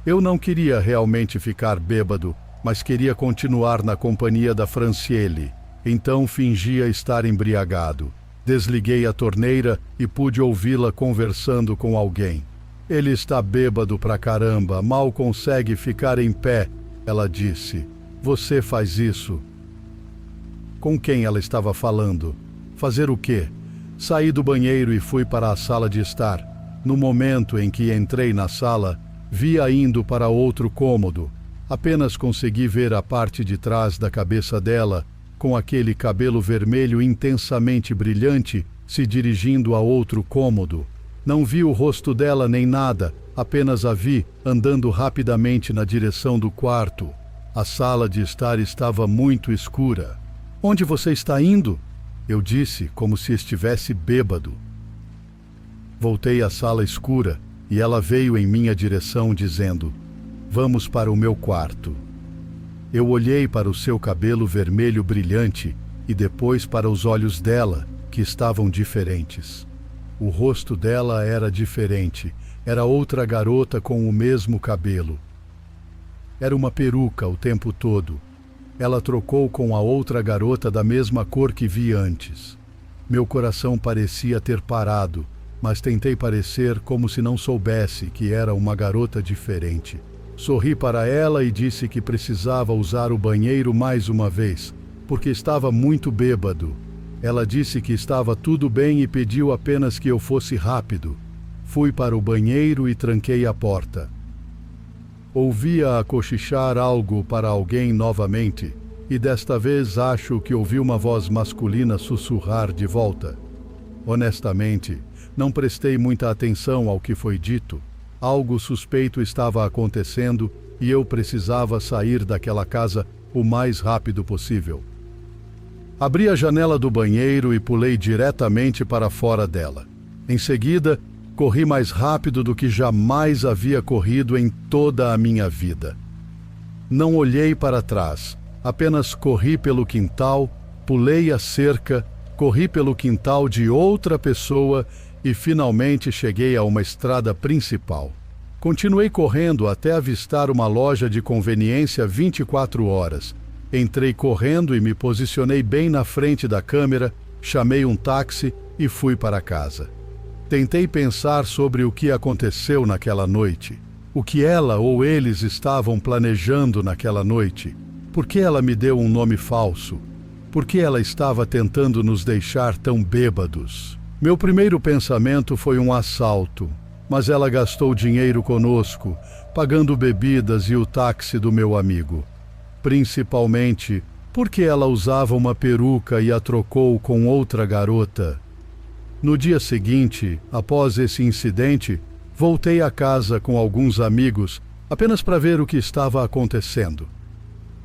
Eu não queria realmente ficar bêbado, mas queria continuar na companhia da Franciele. Então fingia estar embriagado. Desliguei a torneira e pude ouvi-la conversando com alguém. Ele está bêbado pra caramba, mal consegue ficar em pé, ela disse. Você faz isso? Com quem ela estava falando? Fazer o quê? Saí do banheiro e fui para a sala de estar. No momento em que entrei na sala, vi-a indo para outro cômodo. Apenas consegui ver a parte de trás da cabeça dela, com aquele cabelo vermelho intensamente brilhante, se dirigindo a outro cômodo. Não vi o rosto dela nem nada, apenas a vi andando rapidamente na direção do quarto. A sala de estar estava muito escura. Onde você está indo? Eu disse, como se estivesse bêbado. Voltei à sala escura e ela veio em minha direção dizendo: vamos para o meu quarto. Eu olhei para o seu cabelo vermelho brilhante e depois para os olhos dela, que estavam diferentes. O rosto dela era diferente, era outra garota com o mesmo cabelo. Era uma peruca o tempo todo. Ela trocou com a outra garota da mesma cor que vi antes. Meu coração parecia ter parado, mas tentei parecer como se não soubesse que era uma garota diferente. Sorri para ela e disse que precisava usar o banheiro mais uma vez, porque estava muito bêbado. Ela disse que estava tudo bem e pediu apenas que eu fosse rápido. Fui para o banheiro e tranquei a porta. Ouvi-a cochichar algo para alguém novamente, e desta vez acho que ouvi uma voz masculina sussurrar de volta. Honestamente, não prestei muita atenção ao que foi dito. Algo suspeito estava acontecendo e eu precisava sair daquela casa o mais rápido possível. Abri a janela do banheiro e pulei diretamente para fora dela. Em seguida, corri mais rápido do que jamais havia corrido em toda a minha vida. Não olhei para trás, apenas corri pelo quintal, pulei a cerca, corri pelo quintal de outra pessoa e finalmente cheguei a uma estrada principal. Continuei correndo até avistar uma loja de conveniência 24 horas. Entrei correndo e me posicionei bem na frente da câmera, chamei um táxi e fui para casa. Tentei pensar sobre o que aconteceu naquela noite. O que ela ou eles estavam planejando naquela noite. Por que ela me deu um nome falso? Por que ela estava tentando nos deixar tão bêbados? Meu primeiro pensamento foi um assalto, mas ela gastou dinheiro conosco, pagando bebidas e o táxi do meu amigo. Principalmente porque ela usava uma peruca e a trocou com outra garota. No dia seguinte, após esse incidente, voltei a casa com alguns amigos, apenas para ver o que estava acontecendo.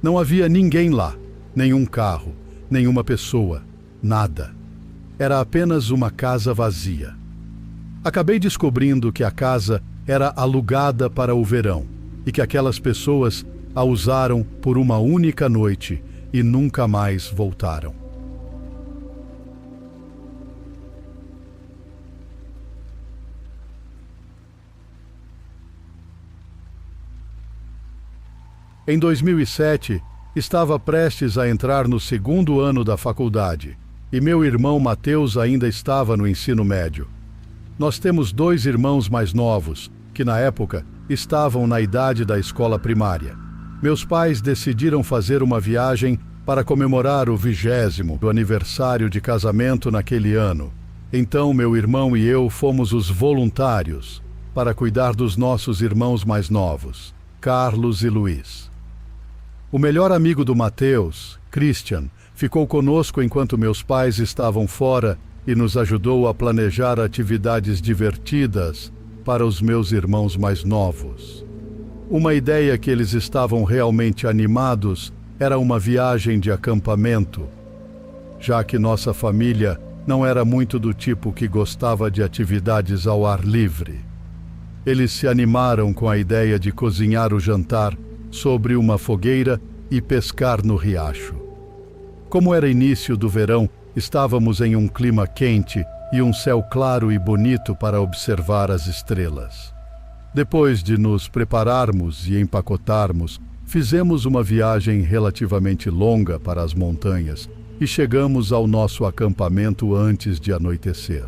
Não havia ninguém lá, Nenhum carro, nenhuma pessoa, nada. Era apenas uma casa vazia. Acabei descobrindo que a casa era alugada para o verão e que aquelas pessoas a usaram por uma única noite e nunca mais voltaram. Em 2007, estava prestes a entrar no segundo ano da faculdade e meu irmão Mateus ainda estava no ensino médio. Nós temos 2 irmãos mais novos, que na época estavam na idade da escola primária. Meus pais decidiram fazer uma viagem para comemorar o 20º aniversário de casamento naquele ano. Então meu irmão e eu fomos os voluntários para cuidar dos nossos irmãos mais novos, Carlos e Luiz. O melhor amigo do Mateus, Christian, ficou conosco enquanto meus pais estavam fora e nos ajudou a planejar atividades divertidas para os meus irmãos mais novos. Uma ideia que eles estavam realmente animados era uma viagem de acampamento, já que nossa família não era muito do tipo que gostava de atividades ao ar livre. Eles se animaram com a ideia de cozinhar o jantar sobre uma fogueira e pescar no riacho. Como era início do verão, estávamos em um clima quente e um céu claro e bonito para observar as estrelas. Depois de nos prepararmos e empacotarmos, fizemos uma viagem relativamente longa para as montanhas e chegamos ao nosso acampamento antes de anoitecer.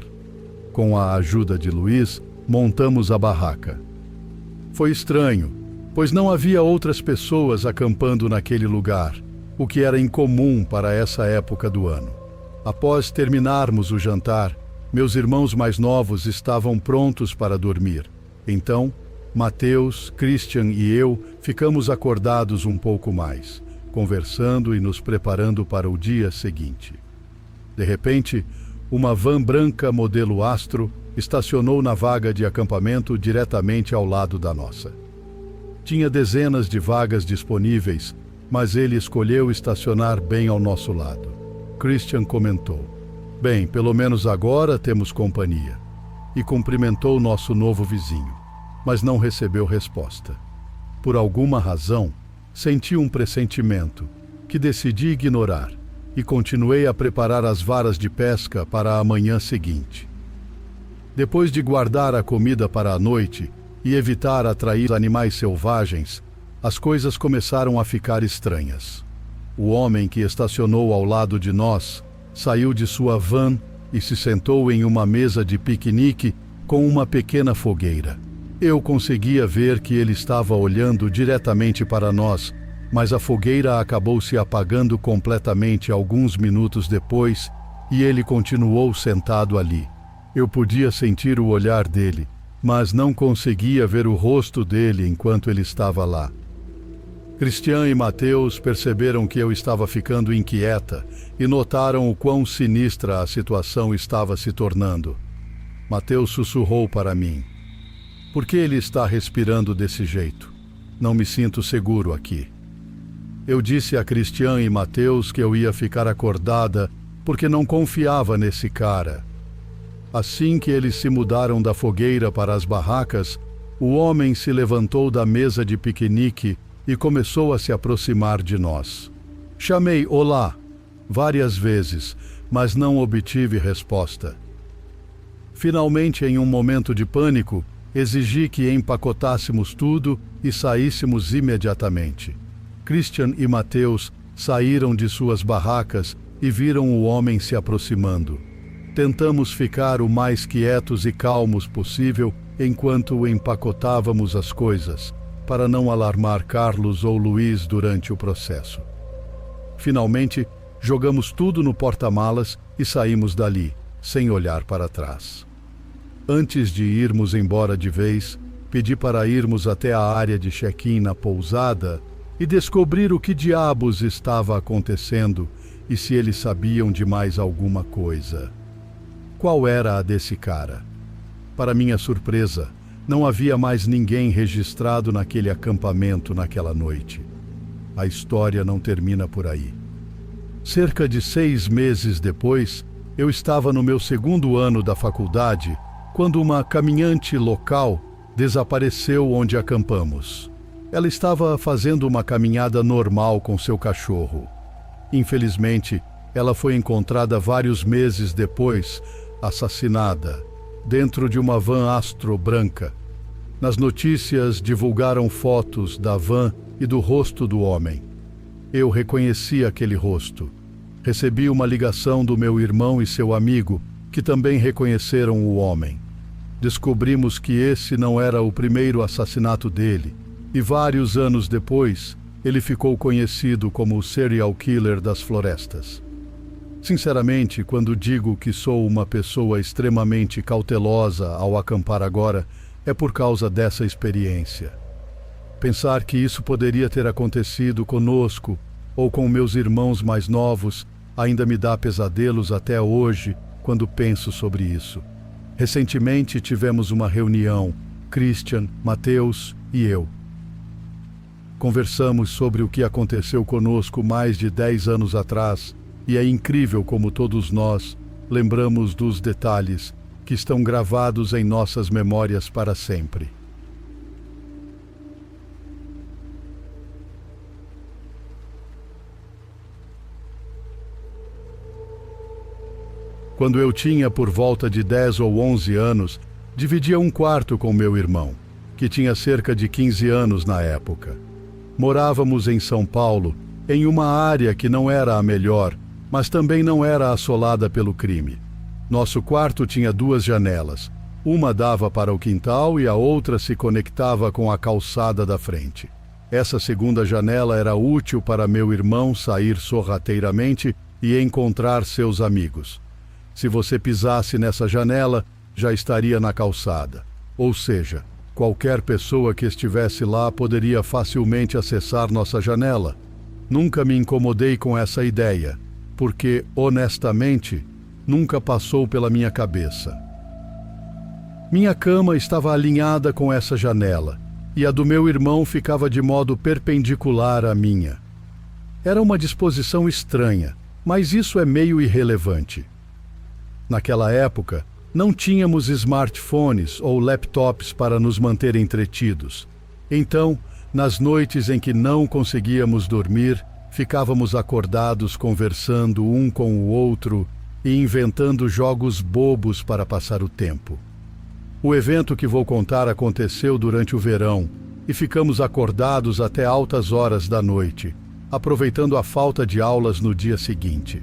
Com a ajuda de Luiz, montamos a barraca. Foi estranho, pois não havia outras pessoas acampando naquele lugar, o que era incomum para essa época do ano. Após terminarmos o jantar, meus irmãos mais novos estavam prontos para dormir. Então, Mateus, Christian e eu ficamos acordados um pouco mais, conversando e nos preparando para o dia seguinte. De repente, uma van branca modelo Astro estacionou na vaga de acampamento diretamente ao lado da nossa. Tinha dezenas de vagas disponíveis, mas ele escolheu estacionar bem ao nosso lado. Christian comentou: "Bem, pelo menos agora temos companhia", e cumprimentou nosso novo vizinho, mas não recebeu resposta. Por alguma razão, senti um pressentimento, que decidi ignorar, e continuei a preparar as varas de pesca para a manhã seguinte. Depois de guardar a comida para a noite e evitar atrair animais selvagens, as coisas começaram a ficar estranhas. O homem que estacionou ao lado de nós saiu de sua van e se sentou em uma mesa de piquenique com uma pequena fogueira. Eu conseguia ver que ele estava olhando diretamente para nós, mas a fogueira acabou se apagando completamente alguns minutos depois e ele continuou sentado ali. Eu podia sentir o olhar dele, mas não conseguia ver o rosto dele enquanto ele estava lá. Christian e Mateus perceberam que eu estava ficando inquieta e notaram o quão sinistra a situação estava se tornando. Mateus sussurrou para mim: "Por que ele está respirando desse jeito? Não me sinto seguro aqui." Eu disse a Christian e Mateus que eu ia ficar acordada porque não confiava nesse cara. Assim que eles se mudaram da fogueira para as barracas, o homem se levantou da mesa de piquenique e começou a se aproximar de nós. Chamei "Olá" várias vezes, mas não obtive resposta. Finalmente, em um momento de pânico, exigi que empacotássemos tudo e saíssemos imediatamente. Christian e Mateus saíram de suas barracas e viram o homem se aproximando. Tentamos ficar o mais quietos e calmos possível enquanto empacotávamos as coisas, para não alarmar Carlos ou Luiz durante o processo. Finalmente, jogamos tudo no porta-malas e saímos dali, sem olhar para trás. Antes de irmos embora de vez, pedi para irmos até a área de check-in na pousada e descobrir o que diabos estava acontecendo e se eles sabiam de mais alguma coisa. Qual era a desse cara? Para minha surpresa, não havia mais ninguém registrado naquele acampamento naquela noite. A história não termina por aí. Cerca de 6 meses depois, eu estava no meu segundo ano da faculdade, quando uma caminhante local desapareceu onde acampamos. Ela estava fazendo uma caminhada normal com seu cachorro. Infelizmente, ela foi encontrada vários meses depois, assassinada, dentro de uma van Astro branca. Nas notícias divulgaram fotos da van e do rosto do homem. Eu reconheci aquele rosto. Recebi uma ligação do meu irmão e seu amigo, que também reconheceram o homem. Descobrimos que esse não era o primeiro assassinato dele, e vários anos depois, ele ficou conhecido como o serial killer das florestas. Sinceramente, quando digo que sou uma pessoa extremamente cautelosa ao acampar agora, é por causa dessa experiência. Pensar que isso poderia ter acontecido conosco ou com meus irmãos mais novos ainda me dá pesadelos até hoje quando penso sobre isso. Recentemente tivemos uma reunião, Christian, Mateus e eu. Conversamos sobre o que aconteceu conosco mais de 10 anos atrás e é incrível como todos nós lembramos dos detalhes que estão gravados em nossas memórias para sempre. Quando eu tinha por volta de 10 ou 11 anos, dividia um quarto com meu irmão, que tinha cerca de 15 anos na época. Morávamos em São Paulo, em uma área que não era a melhor, mas também não era assolada pelo crime. Nosso quarto tinha 2 janelas. Uma dava para o quintal e a outra se conectava com a calçada da frente. Essa segunda janela era útil para meu irmão sair sorrateiramente e encontrar seus amigos. Se você pisasse nessa janela, já estaria na calçada. Ou seja, qualquer pessoa que estivesse lá poderia facilmente acessar nossa janela. Nunca me incomodei com essa ideia, porque, honestamente, nunca passou pela minha cabeça. Minha cama estava alinhada com essa janela, e a do meu irmão ficava de modo perpendicular à minha. Era uma disposição estranha, mas isso é meio irrelevante. Naquela época, não tínhamos smartphones ou laptops para nos manter entretidos. Então, nas noites em que não conseguíamos dormir, ficávamos acordados conversando um com o outro e inventando jogos bobos para passar o tempo. O evento que vou contar aconteceu durante o verão e ficamos acordados até altas horas da noite, aproveitando a falta de aulas no dia seguinte.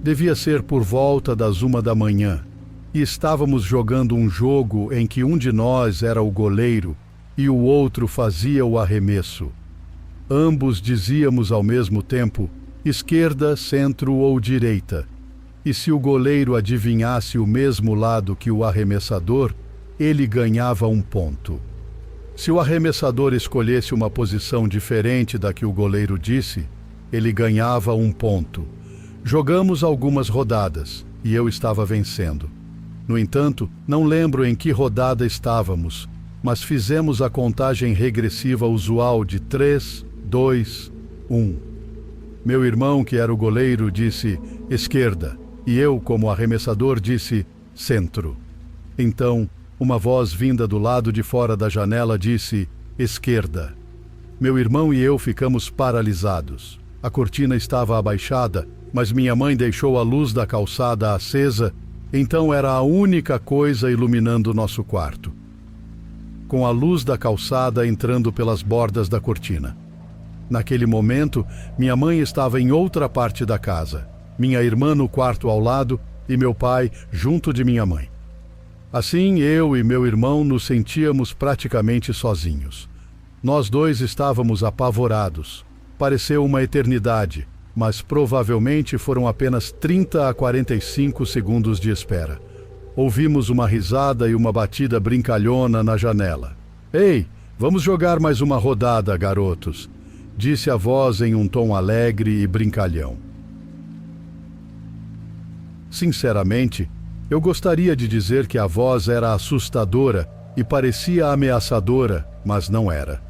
Devia ser por volta das 1 da manhã, e estávamos jogando um jogo em que um de nós era o goleiro e o outro fazia o arremesso. Ambos dizíamos ao mesmo tempo, esquerda, centro ou direita, e se o goleiro adivinhasse o mesmo lado que o arremessador, ele ganhava 1 ponto. Se o arremessador escolhesse uma posição diferente da que o goleiro disse, ele ganhava 1 ponto. Jogamos algumas rodadas, e eu estava vencendo. No entanto, não lembro em que rodada estávamos, mas fizemos a contagem regressiva usual de 3, 2, 1. Meu irmão, que era o goleiro, disse esquerda, e eu, como arremessador, disse centro. Então, uma voz vinda do lado de fora da janela disse esquerda. Meu irmão e eu ficamos paralisados. A cortina estava abaixada, mas minha mãe deixou a luz da calçada acesa, então era a única coisa iluminando nosso quarto, com a luz da calçada entrando pelas bordas da cortina. Naquele momento, minha mãe estava em outra parte da casa, minha irmã no quarto ao lado e meu pai junto de minha mãe. Assim, eu e meu irmão nos sentíamos praticamente sozinhos. Nós dois estávamos apavorados. Pareceu uma eternidade, mas provavelmente foram apenas 30 a 45 segundos de espera. Ouvimos uma risada e uma batida brincalhona na janela. Ei, vamos jogar mais uma rodada, garotos, disse a voz em um tom alegre e brincalhão. Sinceramente, eu gostaria de dizer que a voz era assustadora e parecia ameaçadora, mas não era.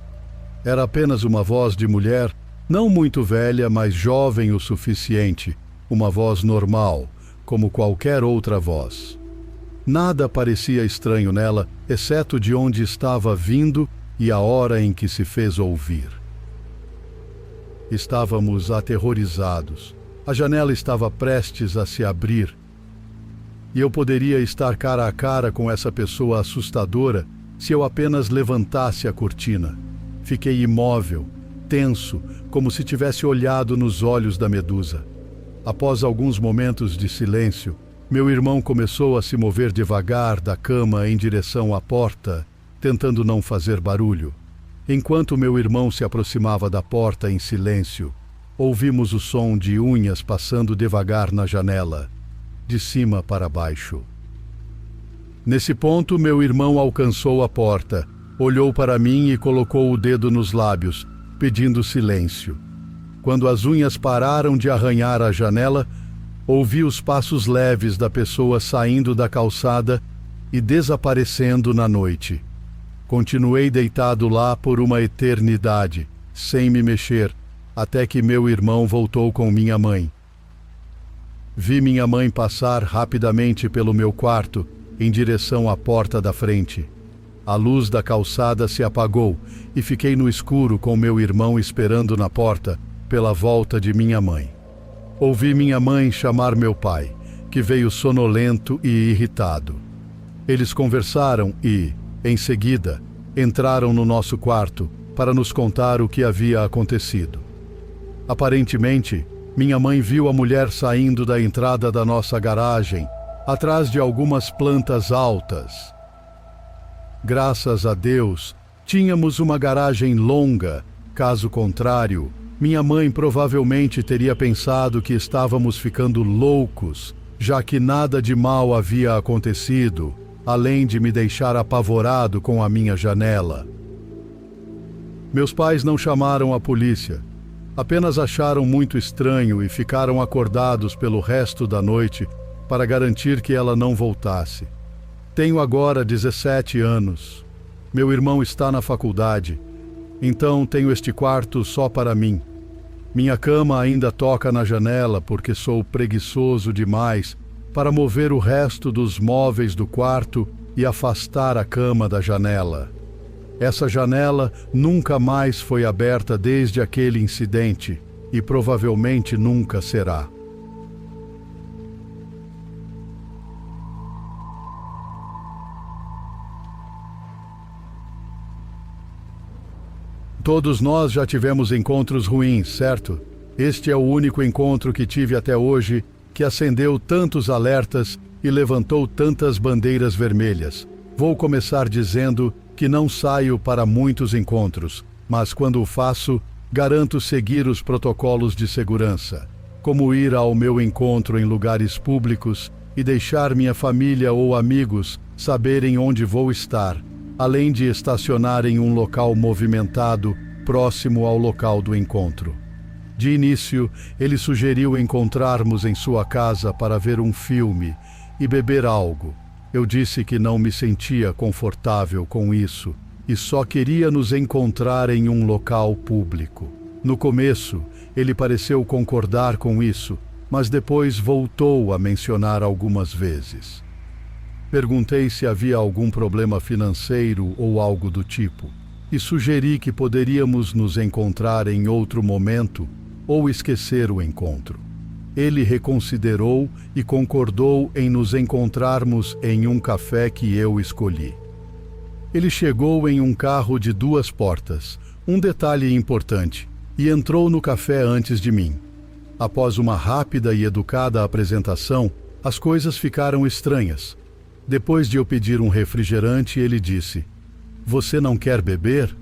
Era apenas uma voz de mulher, não muito velha, mas jovem o suficiente, uma voz normal, como qualquer outra voz. Nada parecia estranho nela, exceto de onde estava vindo e a hora em que se fez ouvir. Estávamos aterrorizados. A janela estava prestes a se abrir. E eu poderia estar cara a cara com essa pessoa assustadora se eu apenas levantasse a cortina. Fiquei imóvel, tenso, como se tivesse olhado nos olhos da medusa. Após alguns momentos de silêncio, meu irmão começou a se mover devagar da cama em direção à porta, tentando não fazer barulho. Enquanto meu irmão se aproximava da porta em silêncio, ouvimos o som de unhas passando devagar na janela, de cima para baixo. Nesse ponto, meu irmão alcançou a porta, olhou para mim e colocou o dedo nos lábios, pedindo silêncio. Quando as unhas pararam de arranhar a janela, ouvi os passos leves da pessoa saindo da calçada e desaparecendo na noite. Continuei deitado lá por uma eternidade, sem me mexer, até que meu irmão voltou com minha mãe. Vi minha mãe passar rapidamente pelo meu quarto, em direção à porta da frente. A luz da calçada se apagou e fiquei no escuro com meu irmão esperando na porta pela volta de minha mãe. Ouvi minha mãe chamar meu pai, que veio sonolento e irritado. Eles conversaram e, em seguida, entraram no nosso quarto para nos contar o que havia acontecido. Aparentemente, minha mãe viu a mulher saindo da entrada da nossa garagem, atrás de algumas plantas altas. Graças a Deus, tínhamos uma garagem longa, caso contrário, minha mãe provavelmente teria pensado que estávamos ficando loucos, já que nada de mal havia acontecido, além de me deixar apavorado com a minha janela. Meus pais não chamaram a polícia, apenas acharam muito estranho e ficaram acordados pelo resto da noite para garantir que ela não voltasse. Tenho agora 17 anos. Meu irmão está na faculdade, então tenho este quarto só para mim. Minha cama ainda toca na janela porque sou preguiçoso demais para mover o resto dos móveis do quarto e afastar a cama da janela. Essa janela nunca mais foi aberta desde aquele incidente e provavelmente nunca será. Todos nós já tivemos encontros ruins, certo? Este é o único encontro que tive até hoje que acendeu tantos alertas e levantou tantas bandeiras vermelhas. Vou começar dizendo que não saio para muitos encontros, mas quando o faço, garanto seguir os protocolos de segurança, como ir ao meu encontro em lugares públicos e deixar minha família ou amigos saberem onde vou estar, além de estacionar em um local movimentado próximo ao local do encontro. De início, ele sugeriu encontrarmos em sua casa para ver um filme e beber algo. Eu disse que não me sentia confortável com isso e só queria nos encontrar em um local público. No começo, ele pareceu concordar com isso, mas depois voltou a mencionar algumas vezes. Perguntei se havia algum problema financeiro ou algo do tipo, e sugeri que poderíamos nos encontrar em outro momento ou esquecer o encontro. Ele reconsiderou e concordou em nos encontrarmos em um café que eu escolhi. Ele chegou em um carro de 2 portas, um detalhe importante, e entrou no café antes de mim. Após uma rápida e educada apresentação, as coisas ficaram estranhas. Depois de eu pedir um refrigerante, ele disse: "Você não quer beber?"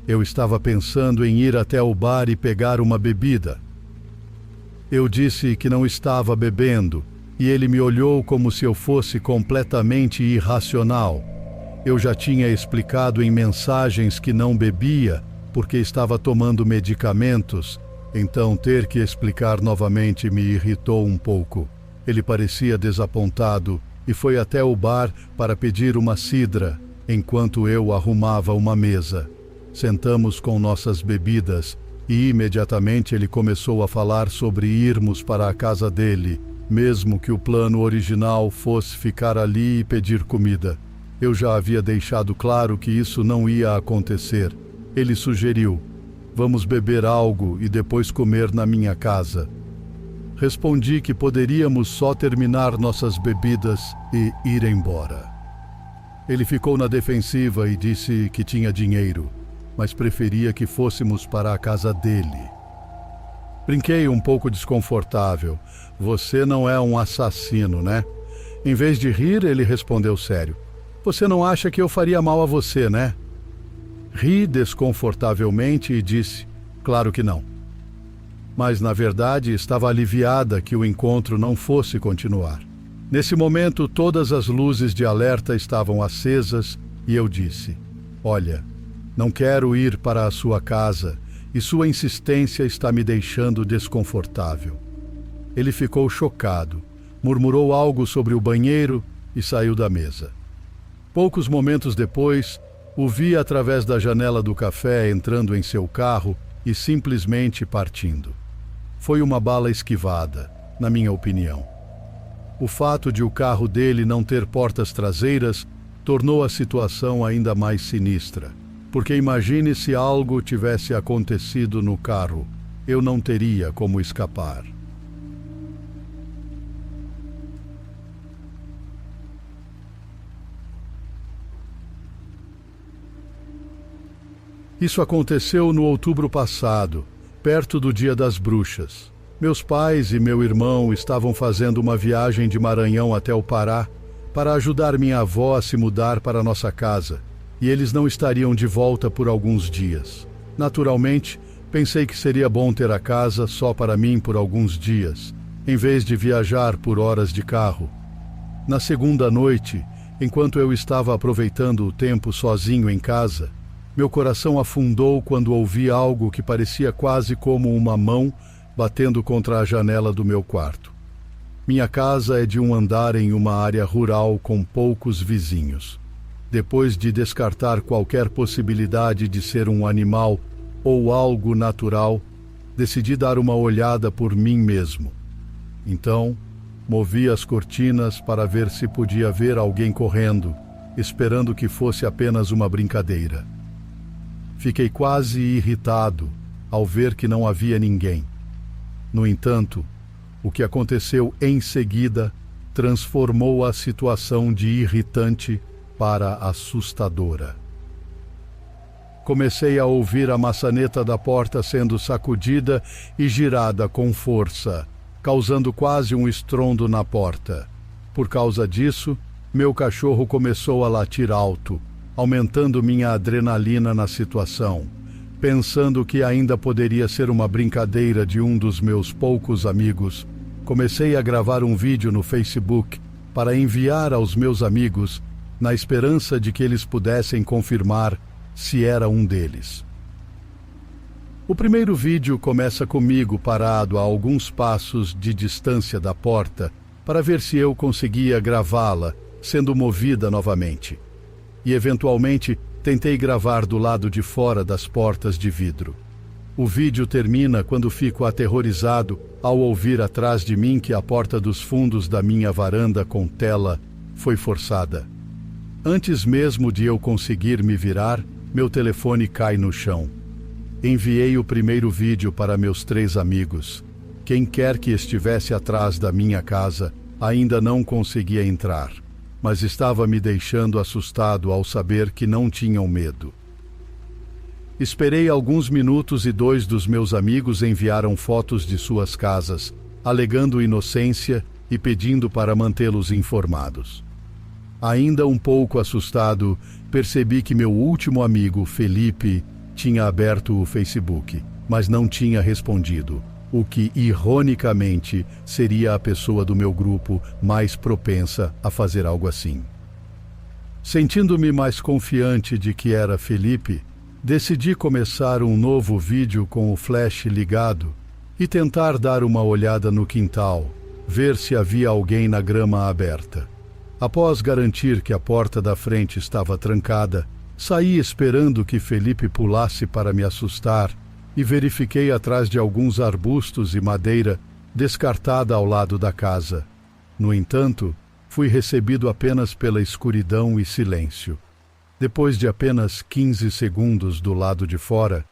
Eu estava pensando em ir até o bar e pegar uma bebida. Eu disse que não estava bebendo, e ele me olhou como se eu fosse completamente irracional. Eu já tinha explicado em mensagens que não bebia porque estava tomando medicamentos, então ter que explicar novamente me irritou um pouco. Ele parecia desapontado e foi até o bar para pedir uma cidra, enquanto eu arrumava uma mesa. Sentamos com nossas bebidas e imediatamente ele começou a falar sobre irmos para a casa dele, mesmo que o plano original fosse ficar ali e pedir comida. Eu já havia deixado claro que isso não ia acontecer. Ele sugeriu: vamos beber algo e depois comer na minha casa. Respondi que poderíamos só terminar nossas bebidas e ir embora. Ele ficou na defensiva e disse que tinha dinheiro, mas preferia que fôssemos para a casa dele. Brinquei um pouco desconfortável. Você não é um assassino, né? Em vez de rir, ele respondeu sério: você não acha que eu faria mal a você, né? Ri desconfortavelmente e disse: claro que não. Mas, na verdade, estava aliviada que o encontro não fosse continuar. Nesse momento, todas as luzes de alerta estavam acesas e eu disse: olha, não quero ir para a sua casa e sua insistência está me deixando desconfortável. Ele ficou chocado, murmurou algo sobre o banheiro e saiu da mesa. Poucos momentos depois, o vi através da janela do café entrando em seu carro e simplesmente partindo. Foi uma bala esquivada, na minha opinião. O fato de o carro dele não ter portas traseiras tornou a situação ainda mais sinistra, porque imagine se algo tivesse acontecido no carro, eu não teria como escapar. Isso aconteceu no outubro passado, perto do Dia das Bruxas. Meus pais e meu irmão estavam fazendo uma viagem de Maranhão até o Pará para ajudar minha avó a se mudar para nossa casa, e eles não estariam de volta por alguns dias. Naturalmente, pensei que seria bom ter a casa só para mim por alguns dias, em vez de viajar por horas de carro. Na segunda noite, enquanto eu estava aproveitando o tempo sozinho em casa, meu coração afundou quando ouvi algo que parecia quase como uma mão batendo contra a janela do meu quarto. Minha casa é de um andar em uma área rural com poucos vizinhos. Depois de descartar qualquer possibilidade de ser um animal ou algo natural, decidi dar uma olhada por mim mesmo. Então, movi as cortinas para ver se podia ver alguém correndo, esperando que fosse apenas uma brincadeira. Fiquei quase irritado ao ver que não havia ninguém. No entanto, o que aconteceu em seguida transformou a situação de irritante para assustadora. Comecei a ouvir a maçaneta da porta sendo sacudida e girada com força, causando quase um estrondo na porta. Por causa disso, meu cachorro começou a latir alto, aumentando minha adrenalina na situação. Pensando que ainda poderia ser uma brincadeira de um dos meus poucos amigos, comecei a gravar um vídeo no Facebook para enviar aos meus amigos, na esperança de que eles pudessem confirmar se era um deles. O primeiro vídeo começa comigo parado a alguns passos de distância da porta para ver se eu conseguia gravá-la, sendo movida novamente. E eventualmente tentei gravar do lado de fora das portas de vidro. O vídeo termina quando fico aterrorizado ao ouvir atrás de mim que a porta dos fundos da minha varanda com tela foi forçada. Antes mesmo de eu conseguir me virar, meu telefone cai no chão. Enviei o primeiro vídeo para meus 3 amigos. Quem quer que estivesse atrás da minha casa ainda não conseguia entrar, mas estava me deixando assustado ao saber que não tinham medo. Esperei alguns minutos e 2 dos meus amigos enviaram fotos de suas casas, alegando inocência e pedindo para mantê-los informados. Ainda um pouco assustado, percebi que meu último amigo, Felipe, tinha aberto o Facebook, mas não tinha respondido, o que, ironicamente, seria a pessoa do meu grupo mais propensa a fazer algo assim. Sentindo-me mais confiante de que era Felipe, decidi começar um novo vídeo com o flash ligado e tentar dar uma olhada no quintal, ver se havia alguém na grama aberta. Após garantir que a porta da frente estava trancada, saí esperando que Felipe pulasse para me assustar, e verifiquei atrás de alguns arbustos e madeira descartada ao lado da casa. No entanto, fui recebido apenas pela escuridão e silêncio. Depois de apenas 15 segundos do lado de fora,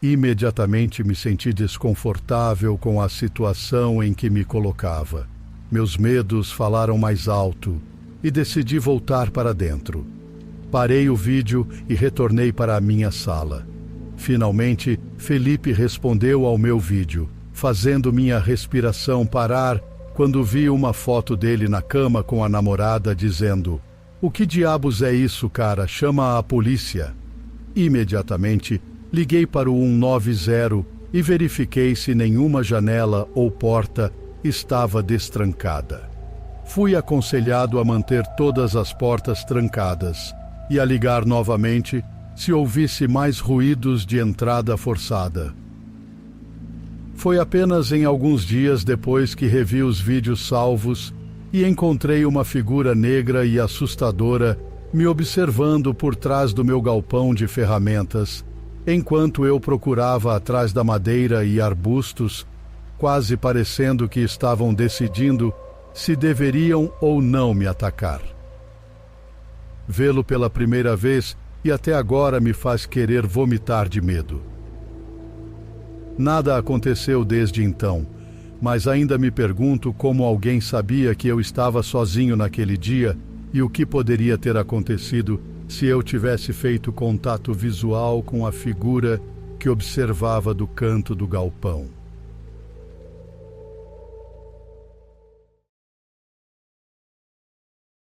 imediatamente me senti desconfortável com a situação em que me colocava. Meus medos falaram mais alto e decidi voltar para dentro. Parei o vídeo e retornei para a minha sala. Finalmente, Felipe respondeu ao meu vídeo, fazendo minha respiração parar quando vi uma foto dele na cama com a namorada dizendo: "O que diabos é isso, cara? Chama a polícia." Imediatamente, liguei para o 190 e verifiquei se nenhuma janela ou porta estava destrancada. Fui aconselhado a manter todas as portas trancadas e a ligar novamente se ouvisse mais ruídos de entrada forçada. Foi apenas em alguns dias depois que revi os vídeos salvos e encontrei uma figura negra e assustadora me observando por trás do meu galpão de ferramentas, enquanto eu procurava atrás da madeira e arbustos, quase parecendo que estavam decidindo se deveriam ou não me atacar. Vê-lo pela primeira vez e até agora me faz querer vomitar de medo. Nada aconteceu desde então, mas ainda me pergunto como alguém sabia que eu estava sozinho naquele dia e o que poderia ter acontecido se eu tivesse feito contato visual com a figura que observava do canto do galpão.